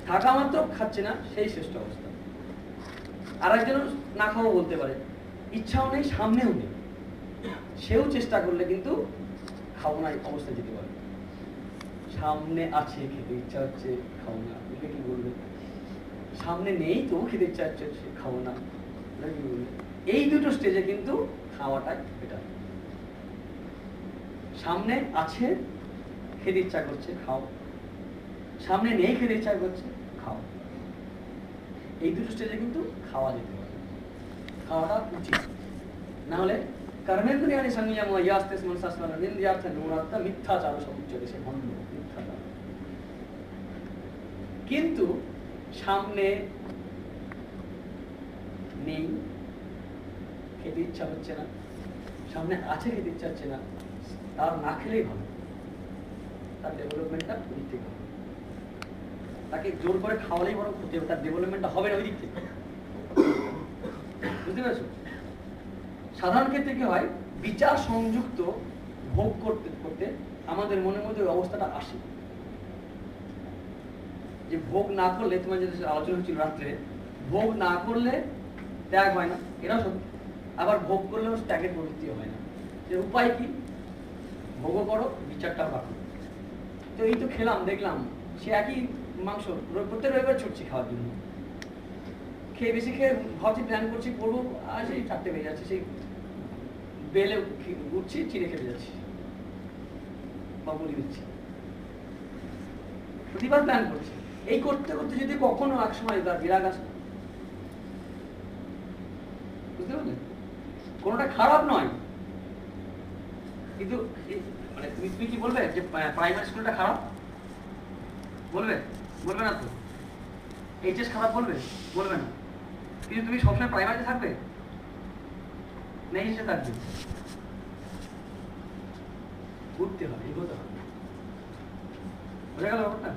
থাকা মাত্র খাচ্ছে না, সেই শ্রেষ্ঠ অবস্থা। আর একজন না খাওয়া বলতে পারে, ইচ্ছাও নেই, সামনেও নেই, সেও চেষ্টা করলে কিন্তু খাবো না অবস্থায় যেতে পারে। সামনে আছে, খেতে ইচ্ছা হচ্ছে, খাবো না, কি বলবে? সামনে নেই তো খেতে ইচ্ছা হচ্ছে, খাবো না, কি বলবে? এই দুটো স্টেজে কিন্তু খাওয়াটা বেটার। সামনে আছে, খেতে ইচ্ছা করছে, খাও। সামনে নেই, খেতে ইচ্ছা করছে, খাও। এই দুটো স্টেজে কিন্তু খাওয়া যেতে পারে, খাওয়াটা উচিত। না হলে কর্মেন্দ্রিয়াণি সংযম ইয়াস্তে মনসা স্মরণ ইন্দ্রিয়ার্থ নিমূঢ়াত্মা মিথ্যাচার সমুচ্যতে, সে ভণ্ড, মিথ্যাচার। কিন্তু সামনে নেই, খেতে ইচ্ছা হচ্ছে না, সামনে আছে খেতে চাচ্ছে না, তার না খেলেই ভালো, তার ডেভেলপমেন্টটা ওই দিক থেকে হবে। তাকে জোর করে খাওয়ালেই বরং ক্ষতি হবে, তার ডেভেলপমেন্টটা হবে না ওই দিক থেকে। বুঝতে পেরেছো? সাধারণ ক্ষেত্রে কি হয়, বিচার সংযুক্ত ভোগ করতে করতে আমাদের মনের মধ্যে ওই অবস্থাটা আসে যে ভোগ না করলে, তোমার যেটা আলোচনা হচ্ছিল রাত্রে, ভোগ না করলে ত্যাগ হয় না, এটাও সত্যি। আবার ভোগ করলেও ত্যাগের প্রবৃত্তি হয় না। এর উপায় কি? ভোগও করো, বিচারটাও রাখো। তো এই তো খেলাম, দেখলাম সে একই মাংস প্রত্যেক রবিবার ছুটছি খাওয়ার জন্য, খেয়ে বেশি খেয়ে ভাবছি প্ল্যান করছি করবো, আর সেই 4টে বেজে যাচ্ছে, সেই বেলে উঠছি, চিড়ে খেতে যাচ্ছি বা বলি দিচ্ছি, প্রতিবার প্ল্যান করছি। এই করতে করতে যদি কখনো এক সময় তার বিরাগ আসে, বুঝতে পারলে? কোনোটা খারাপ নয়, কিন্তু মানে তুমি কি বলবে যে প্রাইমারি স্কুলটা খারাপ? বলবে? বলবে না তো। এইচএস খারাপ বলবে? বলবে না। কিন্তু তুমি সবসময় প্রাইমারিতে থাকবে না, এইচএসে থাকবে? ঘুরতে হবে, এগোতে হবে। বোঝা গেল ব্যাপারটা?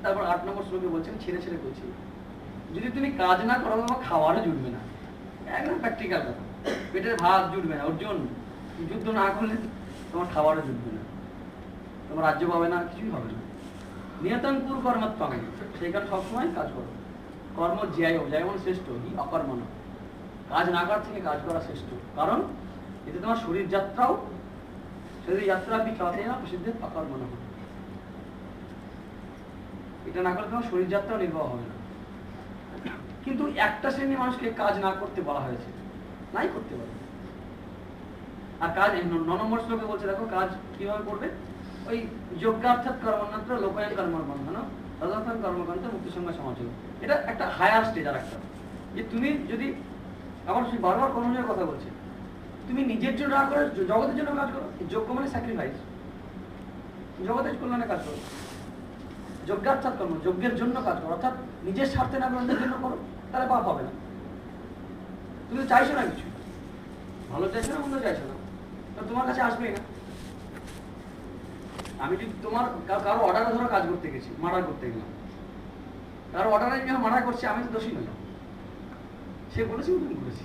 তারপর 8 নম্বর শ্লোকে বলছেন, ছেড়ে ছেড়ে বলছি, যদি তুমি কাজ না করো তোমার খাওয়ারও জুটবে না। একদম প্র্যাকটিক্যাল কথা। পেটের ভাত জুটবে না, অর্জুন যুদ্ধ না করলে তোমার খাবারও জুটবে না, তোমার রাজ্য পাবে না, কিছুই হবে না। নিয়তঙ্কুর কর্মত পাবে, সেই কারণে সবসময় কাজ করো। কর্ম জ্যায়, জ্যায় মানে শ্রেষ্ঠ, হি অকর্মণ। কাজ না করার থেকে কাজ করা শ্রেষ্ঠ, কারণ এতে তোমার শরীর যাত্রাও, শরীর যাত্রা বিখ্যাত না প্রসিদ্ধ অকর্মণ হবে। এটা না করলে তোমার শরীর যাত্রাও নির্বাহ হবে না। কিন্তু একটা শ্রেণীর মানুষকে কাজ না করতে বলা হয়েছে, নাই করতে পারে। আর কাজ 9 নম্বর শ্লোকে বলছে, দেখো কাজ কিভাবে করবে। ওই যজ্ঞার্থাৎ কর্মণ্যত্র লোকায়ন কর্মবন্ধন তদর্থন কর্মকান্ত মুক্তি সঙ্গে সমাচল। এটা একটা হায়ার স্টেজ। আর একটা যে তুমি যদি, আমার সেই বারবার কর্মযোগের কথা বলছে, তুমি নিজের জন্য না করে জগতের জন্য কাজ করো। যজ্ঞ মানে স্যাক্রিফাইস, জগতের কল্যাণে কাজ করো। যজ্ঞার্থাৎ কর্ম, যজ্ঞের জন্য কাজ করো, অর্থাৎ নিজের স্বার্থে না অন্যের জন্য করো, তাহলে পাপ হবে না। তুমি তো চাইছো না কিছু, ভালো চাইছো না, মন্দ চাইছো না, তো তোমার কাছে আসবেই না। আমি যদি তোমার কারো অর্ডারে ধরো কাজ করতে গেছি, মার্ডার করতে গেলাম, কারো অর্ডারে আমি মার্ডার করছি, আমি তো দোষী নই। সে বলেছে তুমি করেছি,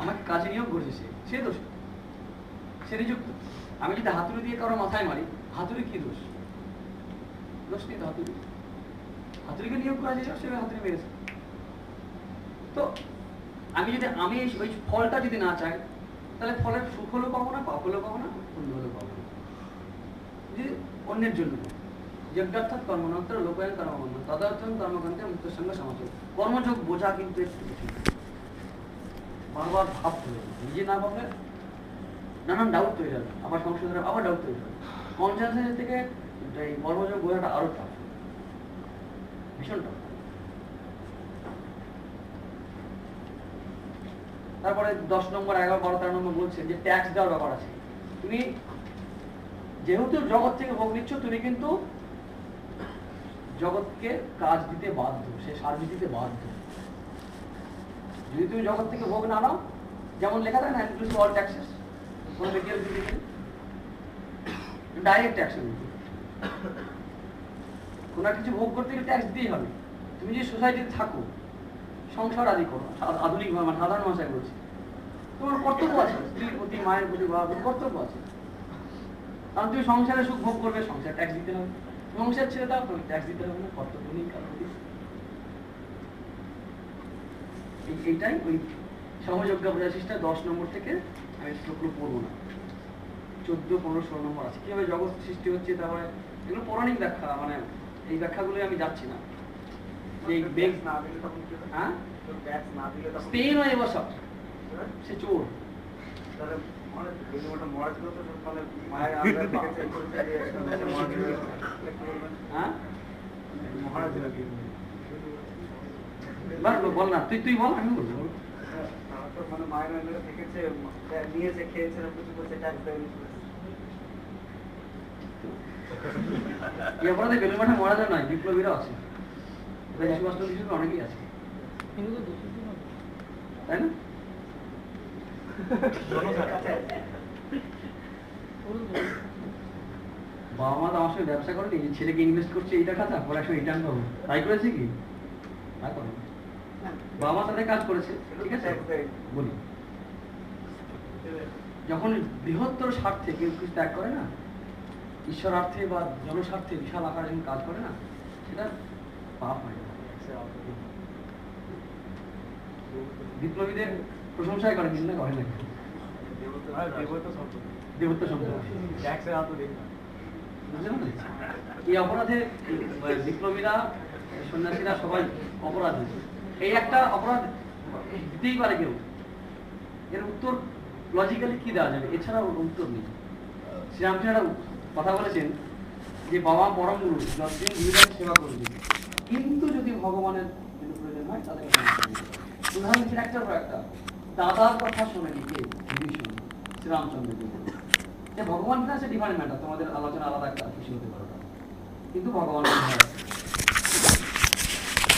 আমাকে কাজে নিয়োগ করেছে, সে দোষী, সে নিযুক্ত। আমি যদি হাতুড়ি দিয়ে কারো মাথায় মারি, হাতুড়ি কি দোষ? দোষ নেই তো হাতুড়ি, হাতুড়িকে নিয়োগ করা যায়, সে হাতুড়ি মেরেছে। তো আমি যদি ওই ফলটা যদি না চাই, তাহলে ফলের সুখ হলেও পাবো না, পাপ হলেও পাবো না, পুণ্য হলেও পাবো না। যদি অন্যের জন্য যজ্ঞার্থাৎ কর্মণত্র লোকায়ন কর্মবন্ধন তদার্থন কর্মকান্তে মুক্তের সঙ্গে সমাচল। কর্মযোগ বোঝা কিন্তু একটু কঠিন, বারবার ভাবতে হবে। নিজে না ভাবলে নানান ডাউট তৈরি হবে, আবার সংশোধনের আবার ডাউট তৈরি হবে। কনসেন্সাসের থেকে এই কর্মযোগ বোঝাটা আরো টাফ, ভীষণ টাফ। তারপরে 10 নম্বর, 11, 12, 13 নম্বর বলছেন যে ট্যাক্স দেওয়ার ব্যাপার আছে। তুমি যেহেতু জগৎ থেকে ভোগ নিচ্ছ, তুমি কিন্তু জগৎকে কাজ দিতে বাধ্য, সে সার্ভিস দিতে বাধ্য। যদি তুমি জগৎ থেকে ভোগ না নাও, যেমন লেখা থাকে না, ইনক্লুসিভ অল ট্যাক্সেস, কোনো ব্যক্তির দিকে ডাইরেক্ট ট্যাক্স নিতে, কোনো কিছু ভোগ করতে গেলে ট্যাক্স দিতেই হবে। তুমি যে সোসাইটিতে থাকো, সংসার আদি করো, আধুনিক মানে সাধারণ ভাষায় বলছি, তোমার কর্তব্য আছে, স্ত্রীর প্রতি, মায়ের প্রতি, বাবার প্রতি কর্তব্য আছে। কারণ তুমি সংসারে সুখ ভোগ করবে, সংসার ট্যাক্স দিতে হবে। সংসার ছেড়ে দাও, তুমি ট্যাক্স দিতে হবে না, কর্তব্য নেই কারণ। এইটাই ওই সমযোগ্য প্রজাসিসটা 10 নম্বর থেকে আমি শ্লোকগুলো পড়বো না, 14, 15, 16 নম্বর আছে। কিভাবে জগৎ সৃষ্টি হচ্ছে, তারপরে এগুলো পৌরাণিক ব্যাখ্যা, মানে এই ব্যাখ্যাগুলোই আমি যাচ্ছি না। এই বেগ না দিলে তখন কি হবে? হ্যাঁ, ট্যাক্স না দিলে তখন স্পেন হয়ে বসা, সে চোর। তাহলে মানে যদি ওটা মরা ছিল তো মানে মায়ের আন্ডার থেকে চেক করে দিয়ে একটা মরা ছিল, কি বলবেন? হ্যাঁ, মহারাজ লাগে বল না, তুই বল, আমি বলবো। তো মানে মায়ের আন্ডারে থেকেছে, নিয়েছে, খেয়েছে, কিছু করছে, ট্যাক্স দেয়নি। এই অপরাধে বেলুন মাঠে মরা যায় নয়, বিপ্লবীরাও আছে, সুভাষচন্দ্র হিসেবে অনেকেই আছে, তাই না? বাবা মা তো আমার সঙ্গে ব্যবসা করেনি, যে ছেলেকে ইনভেস্ট করছে এই টাকাটা, পরে একসময় রিটার্ন পাবো, তাই করেছে কি? তাই করে বাবা মা তাদের কাজ করেছে, ঠিক আছে? বলি, যখন বৃহত্তর স্বার্থে কেউ কিছু ত্যাগ করে না, ঈশ্বরার্থে বা জনস্বার্থে বিশাল আকারে যখন কাজ করে না, সেটা পাপ হয় না। বিপ্লবীদের প্রশংসাই করে, নিন্দা করে না। দেবত্ব সম্পদ এই অপরাধে বিপ্লবীরা, সন্ন্যাসীরা সবাই অপরাধ হয়েছে। এই একটা অপরাধ দিতেই পারে কেউ, এর উত্তর লজিক্যালি কি দেওয়া যাবে? এছাড়া উত্তর নেই। শ্রীরামকৃষ্ণ একটা কথা বলেছেন যে বাবা পরম গুরু, যতদিন জীবিকাকে সেবা করবে, কিন্তু যদি ভগবানের জন্য প্রয়োজন হয় তাদের উদাহরণ দিচ্ছেন একটার পর একটা। দাদার কথা শোনেনি কে? বিভীষণ, শ্রীরামচন্দ্র। যে ভগবান কিনা সে ডিফারেন্ট ম্যাটার, তোমাদের আলোচনা আলাদা একটা খুশি হতে পারো, কিন্তু ভগবান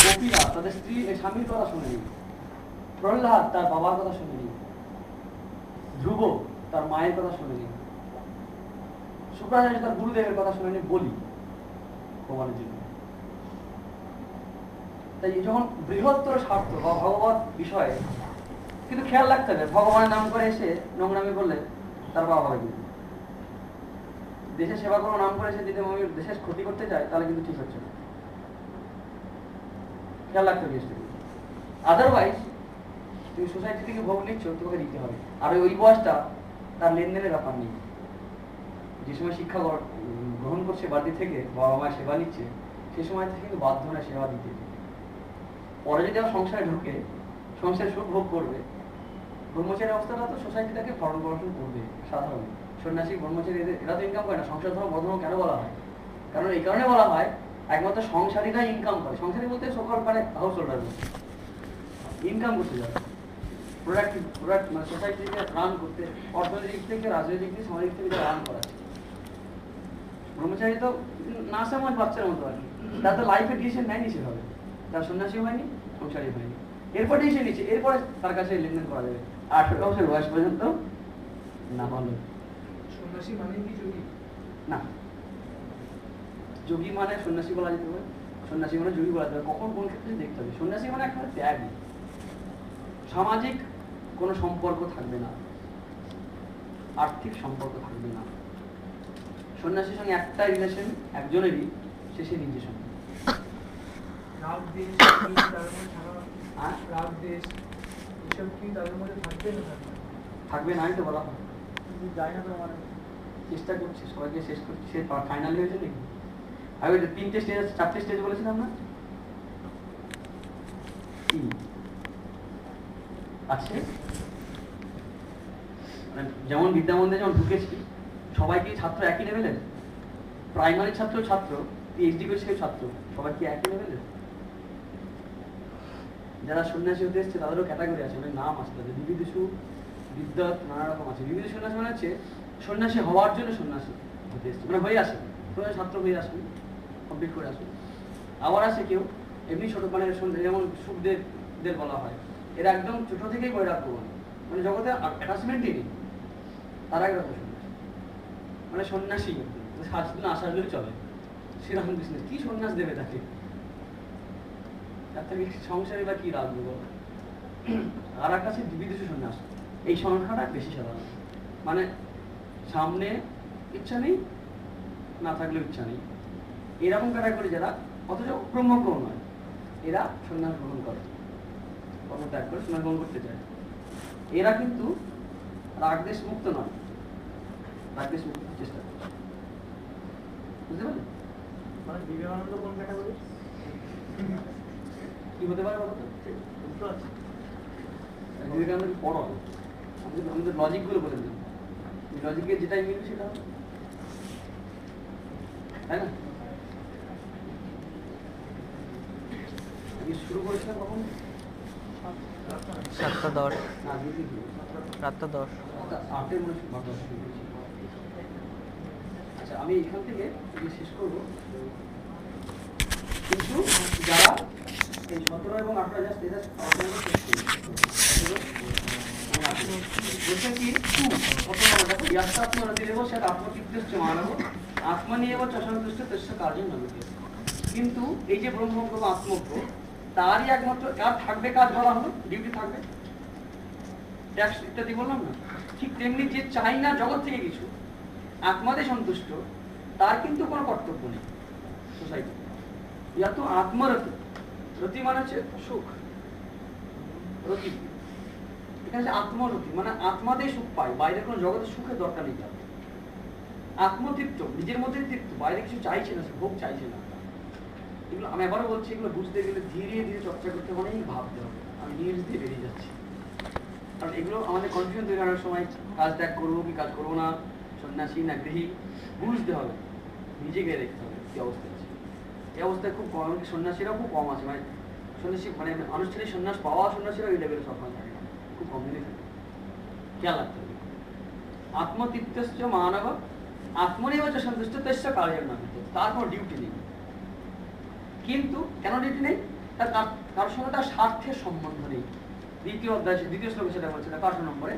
কপিরা তাদের স্ত্রী স্বামীর কথা শোনেনি, প্রহ্লাদ তার বাবার কথা শোনেনি, ধ্রুব তার মায়ের কথা শোনেনি, শুক্রাচার্য তার গুরুদেবের কথা শোনেনি, বলি ভগবানের জন্য। তাই যখন বৃহত্তর স্বার্থ বা ভগবত বিষয়ে, কিন্তু খেয়াল রাখতে হবে ভগবানের নাম করে এসে নোংরামি করলে তার বাবা হবে কিন্তু দেশের সেবা করবো নাম করে এসে যদি আমি দেশের ক্ষতি করতে চাই তাহলে কিন্তু ঠিক হচ্ছে না, খেয়াল রাখতে হবে। আদারওয়াইজ তুমি সোসাইটি থেকে ভোগ নিচ্ছ, তোমাকে দিতে হবে। আর ওই বয়সটা তার লেনদেনের ব্যাপার নেই। যে সময় শিক্ষা গ্রহণ করছে বাড়ি থেকে, বাবা মায়ের সেবা নিচ্ছে, সে সময় থেকে কিন্তু বাধ্য না সেবা দিতে। পরে যদি আমার সংসারে ঢুকে সংসারে সুখ ভোগ করবে, ব্রহ্মচারী অবস্থাটা তো সোসাইটি তাকে ভরণ পোষণ করবে। সাধারণ সন্ন্যাসী ব্রহ্মচারী এরা তো ইনকাম করে না। সংসার ধর্ম বর্ধন কেন বলা হয়? কারণ এই কারণে বলা হয়, একমাত্র সংসারীরা ইনকাম করে। সংসারী বলতে সকল মানে হাউস হোল্ডার ইনকাম করতে যাবে, প্রোডাক্ট মানে সোসাইটিকে রান করতে, অর্থনৈতিক থেকে, রাজনৈতিক থেকে, সামাজিক থেকে রান করা। ব্রহ্মচারী তো না সমাজ বাচ্চার মতো আর কি, তার তো লাইফে ডিসিশন নেয়নি সেভাবে। তার সন্ন্যাসী হয়নি, সংসারী হয়নি, এরপর ডিসিশন নিচ্ছে, এরপরে তার কাছে লেনদেন করা যাবে 18 বছর বয়স পর্যন্ত না হলে। সন্ন্যাসী মানে কি যোগী? না, যোগী মানে সন্ন্যাসী বলা যেতে পারে, সন্ন্যাসী মানে যোগী বলা যেতে পারে। কখন কোন ক্ষেত্রে দেখতে হবে। সন্ন্যাসী মানে একটা ত্যাগী, সামাজিক কোনো সম্পর্ক থাকবে না, আর্থিক সম্পর্ক থাকবে না। সন্ন্যাসীর সঙ্গে একটা রিলেশন একজনেরই, সে নিজের সঙ্গে। রাগ দেশ রাগ দেশ এসব কি তাদের মধ্যে থাকবে না? থাকবে না, আমি তো বলা হয় যায় না তো আমার চেষ্টা করছি সবাইকে শেষ করছি। সে ফাইনাল হয়েছে নাকি? আমি 3টে স্টেজ 4টে স্টেজ বলেছিলাম না? কি আছে? মানে যেমন বিদ্যামন্দিরে যখন ঢুকেছি, সবাইকে ছাত্র একই লেভেলের? প্রাইমারি ছাত্র পিএইচডি করছে ছাত্র, সবাই কি একই লেভেলের? যারা সন্ন্যাসী হতে এসছে তাদেরও ক্যাটাগরি আছে, অনেক নাম আছে তাদের, বিবিধুষু, বিদ্যুৎ, নানা রকম আছে। বিবিধ সন্ন্যাসী মানে হচ্ছে সন্ন্যাসী হওয়ার জন্য সন্ন্যাসী হতে এসছে, মানে হয়ে আসে, ছাত্র হয়ে আসবে, কমপ্লিট করে আসবে। আবার আছে কেউ এমনি ছোট, মানে যেমন সুখদেবদের বলা হয়, এরা একদম ছোট থেকেই বৈরাগ্য, মানে জগতে অ্যাটাচমেন্টই নেই, তারা একরকম সন্ন্যাসী, মানে সন্ন্যাসী সাজদিন আসার চলে। শ্রীরামকৃষ্ণের কি সন্ন্যাস দেবে তাকে? তার থেকে সংসারে বা কি রাখবে বলো? আর একটা আছে বিবিধ সন্ন্যাস, এই সংখ্যাটা বেশি সাধারণ, মানে সামনে ইচ্ছা নেই, না থাকলেও ইচ্ছা নেই, এরকম ক্যাটাগরি যারা, অথচ ব্রহ্মক্রম নয়, এরা সন্ন্যাস গ্রহণ করে, কর্মত্যাগ করে সন্ন্যাস গ্রহণ করতে চায়। এরা কিন্তু রাগদেশ মুক্ত নয়, রাগদেশ মুক্ত চেষ্টা করে। বুঝতে পারলেন? মানে বিবেকানন্দ কোন ক্যাটাগরি? কি হতে পারে বলতো? বুঝতে পারছি। বিবেকানন্দ পড়ো, আমি তো লজিক গুলো বলে দিলাম, লজিকের যেটাই মিলবে সেটা হবে, তাই না? আমি শুরু করেছিলাম কখন? 7:10 না, আজকে রাতটা 10। 8-এর মনে হয় 10 শুরু করেছি। আচ্ছা, আমি এখান থেকে শেষ করব। কিন্তু যারা এই 17 এবং 18 জাস্ট এটা বলছেন কি দেখো ইয়াত্রাত্মরতিরেব স্যাৎ আত্মতৃপ্তশ্চ মানব আত্মনিয়েব চ সন্তুষ্ট তস্য কার্যং ন বিদ্যতে। কিন্তু এই যে ব্রহ্মজ্ঞ বা আত্মজ্ঞ তারই একমাত্র কাজ থাকবে, কাজ বলা হলো, ডিউটি থাকবে, ট্যাক্স ইত্যাদি বললাম না। ঠিক তেমনি যে চাই না জগৎ থেকে কিছু, আত্মাতে সন্তুষ্ট, তার কিন্তু কোনো কর্তব্য নেই সোসাইটি। ইয়া তো আত্মরতি, রতি মানে হচ্ছে সুখ, রতি এখানে আত্মরতি মানে আত্মাতেই সুখ পায়, বাইরে কোনো জগতের সুখের দরকার নেই তার। আত্মতৃপ্ত, নিজের মধ্যে তৃপ্ত, বাইরে কিছু চাইছে না, সে ভোগ চাইছে না। এগুলো আমি আবারও বলছি, এগুলো বুঝতে গেলে ধীরে ধীরে চর্চা করতে অনেক ভাবতে হবে। আমি নিজে নিজে বেরিয়ে যাচ্ছি, কারণ এগুলো আমাদের কনফিউশন তৈরি হওয়ার সময় কাজ ত্যাগ করবো কি কাজ করবো না, সন্ন্যাসী না গৃহী, বুঝতে হবে, নিজেকে দেখতে হবে কি অবস্থা আছে। এই অবস্থায় খুব কম, সন্ন্যাসীরাও খুব কম আছে, মানে সন্ন্যাসী মানে আনুষ্ঠানিক সন্ন্যাস পাওয়া সন্ন্যাসীরা এই লেভেলে সবসময় থাকে না, খুব কম দিনই থাকে। খেয়াল রাখতে হবে। আত্মতৃপ্তশ্চ মানব আত্মনিয়েব চ সন্তুষ্ট তস্য কার্যং ন বিদ্যতে। তার কোনো ডিউটি নেই। কিন্তু কেন ডিউটি নেই? তার কারোর সঙ্গে তার স্বার্থের সম্বন্ধ নেই। দ্বিতীয় অধ্যায় দ্বিতীয় শ্লোকে সেটা বলছে, 5 নম্বরে,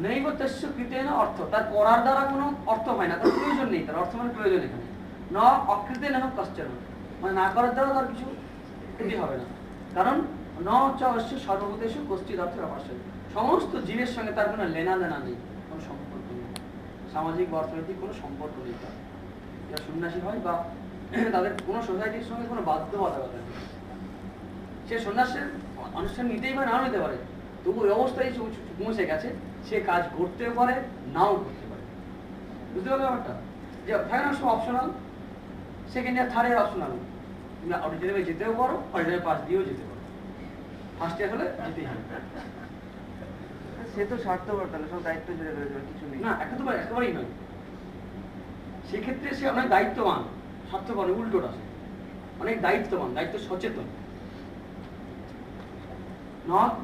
নৈব তস্য কৃতেন অর্থ, তার করার দ্বারা কোনো অর্থ হয় না, তার প্রয়োজন নেই। তার অর্থ মানে প্রয়োজন এখানে ন অকৃতেন কশ্চন, মানে না করার দ্বারা তার কিছু ক্ষতি হবে না। কারণ ন চ অবশ্য সর্বভূতেষু কশ্চিৎ অর্থের অবশ্যই, সমস্ত জীবের সঙ্গে তার কোনো লেনা দেনা নেই, কোনো সম্পর্ক নেই, সামাজিক বা অর্থনৈতিক কোনো সম্পর্ক নেই তার। যারা সন্ন্যাসী হয় বা তাদের কোনো সোসাইটির সঙ্গে কোনো বাধ্যবাধকতা নেই। সে সন্ন্যাসের অনুষ্ঠান নিতেই পারে, নাও নিতে পারে, তবু ওই অবস্থায় পৌঁছে গেছে, সে কাজ করতেও পারে, নাও করতে পারে। বুঝতে পারবে ব্যাপারটা? যে থাকে না সব optional, second year third year optional, তুমি অডিটোরিয়ামে যেতেও পারো, অডিটোরিয়াম পাস দিয়েও যেতে পারো, ফার্স্ট ইয়ার হলে যেতেই হবে। সে তো স্বার্থপর, তাহলে সব দায়িত্ব জুড়ে রয়েছে, কিছু নেই না, একেবারেই নয়। সেক্ষেত্রে সে অনেক দায়িত্ববান, স্বার্থপর উল্টোটা, সে অনেক দায়িত্ববান, দায়িত্ব সচেতন।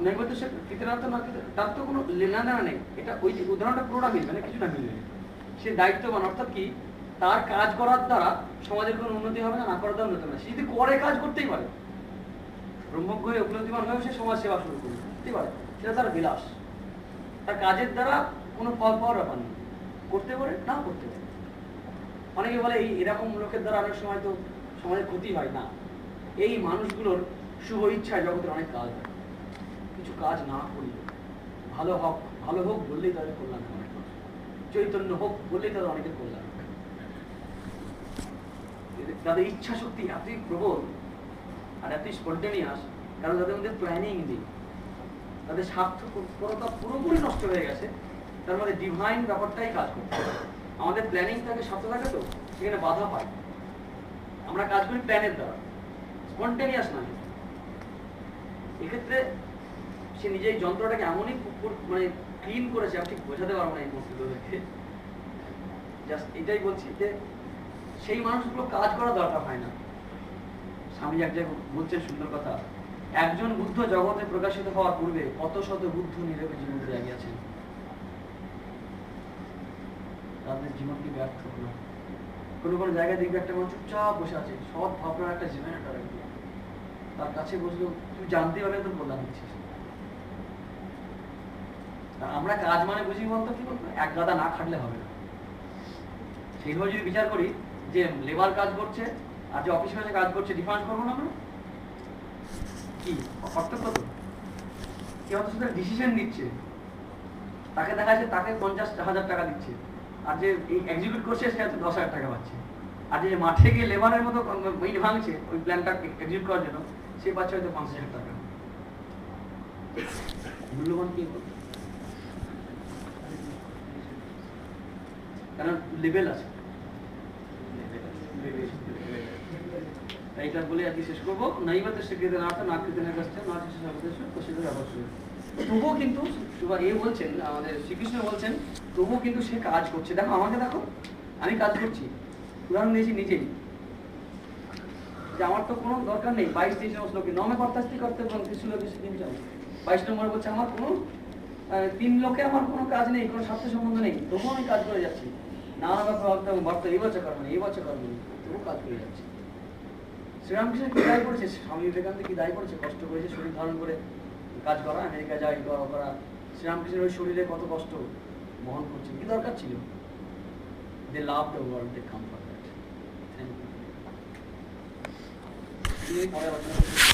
নৈবেদ্য সে কৃতনার্থ না, তার তো কোনো লেনা দেনা নেই। এটা ওই যে উদাহরণটা পুরোটা মিলবে না, কিছুটা মিলবে। সে দায়িত্ববান অর্থাৎ কি, তার কাজ করার দ্বারা সমাজের কোনো উন্নতি হবে না, না করার দ্বারা উন্নতি হবে না। সে যদি করে কাজ করতেই পারে, ব্রহ্মজ্ঞ হয়ে উপলব্ধিমান হয়েও সে সমাজ সেবা শুরু করতে পারে, সেটা তার বিলাস। তার কাজের দ্বারা কোনো ফল পাওয়ার ব্যাপার নেই, করতে পারে না করতে পারে। অনেকে বলে এই এরকম লোকের দ্বারা অনেক সময় তো সমাজের ক্ষতি হয় না। এই মানুষগুলোর শুভ ইচ্ছায় জগতের অনেক কাজ হয়, কিছু কাজ না করলে, ভালো হোক বললেই তাদের কল্যাণ হয়, চৈতন্য হোক বললেই তাদের অনেকের কল্যাণ হয়। তাদের ইচ্ছা শক্তি এতই প্রবল আর এতই স্পন্টেনিয়াস, কারণ তাদের মধ্যে প্ল্যানিং নেই, তাদের স্বার্থপরতা পুরোপুরি নষ্ট হয়ে গেছে। তার মধ্যে ডিভাইন ব্যাপারটাই কাজ করতে হবে। আমাদের প্ল্যানিং থাকে, স্বার্থ থাকে, তো সেখানে বাধা পাই। আমরা কাজ করি প্ল্যানের দ্বারা, স্পন্টেনিয়াস নয়। এক্ষেত্রে সে নিজেই যন্ত্রটাকে এমনই মানে ক্লিন করেছে, আমি ঠিক বোঝাতে পারবো না এই মুহূর্তে। জাস্ট এটাই বলছি যে সেই মানুষগুলো কাজ করা দরকার হয় না। স্বামী এক জায়গায় বলছেন সুন্দর কথা, একজন বুদ্ধ জগতে প্রকাশিত হওয়ার পূর্বে কত শত বুদ্ধ নীরবে জীবন জাগিয়েছেন, তাদের জীবন কি ব্যর্থ হলো? কোনো কোনো জায়গায় দেখবে একটা মানুষ চুপচাপ বসে আছে, সব ভাবনার একটা জেনারেটর, তার কাছে বসলেও তুই জানতে পারলে তো কল্যাণ দিচ্ছিস। আমরা কাজ মানে বুঝি বলতো কি বলতো, এক গাদা না খাটলে হবে না। সেইভাবে যদি বিচার করি যে লেবার কাজ করছে আর যে অফিসে বসে কাজ করছে, ডিফারেন্স করবো না আমরা? কি পার্থক্য? তো কেউ তো শুধু ডিসিশন নিচ্ছে, তাকে দেখা যাচ্ছে তাকে 50,000 টাকা দিচ্ছে, আর যে এক্সিকিউট করছে সে হয়তো 10,000 টাকা পাচ্ছে। আর যে মাঠে গিয়ে লেবারের মতো ইট ভাঙছে ওই প্ল্যানটা এক্সিকিউট করার জন্য, সে পাচ্ছে হয়তো 5,000 টাকা। মূল্যবান কি বলতো? কারণ লেভেল আছে। এইটা বলে আর কি শেষ করবো। নৈবেদ্য স্বীকৃত না না কৃতনের কাছে না অবশ্যই। তবুও কিন্তু বলছেন, আমাদের শ্রীকৃষ্ণ বলছেন, তবুও কিন্তু সে কাজ করছে। দেখো আমাকে, দেখো আমি কাজ করছি, উদাহরণ দিয়েছি নিজেই, যে আমার তো কোনো দরকার নেই। 22-23 শ্লোকে নমে কর্তাস্তি করতে কিছু লোকের সেদিন যাবে 22 নম্বর বলছে, আমার কোনো 3 লোকে আমার কোনো কাজ নেই, কোনো স্বার্থ সম্বন্ধ নেই, তবুও আমি কাজ করে যাচ্ছি। নানা ব্যাপার ভাবতাম ভাবতো এই বছর কর্ম এই বছর কর্ম তবু কাজ করে যাচ্ছে। শ্রীরামকৃষ্ণ কি দায় করেছে, স্বামী বিবেকানন্দ কি দায় করেছে, কষ্ট করেছে শরীর ধারণ করে কাজ করা, আমেরিকা যাওয়া এই করা। শ্রীরামকৃষ্ণের ওই শরীরে কত কষ্ট বহন করছে, কি দরকার ছিল? They love the world, they come for that. Thank you. পরে আলোচনা করতে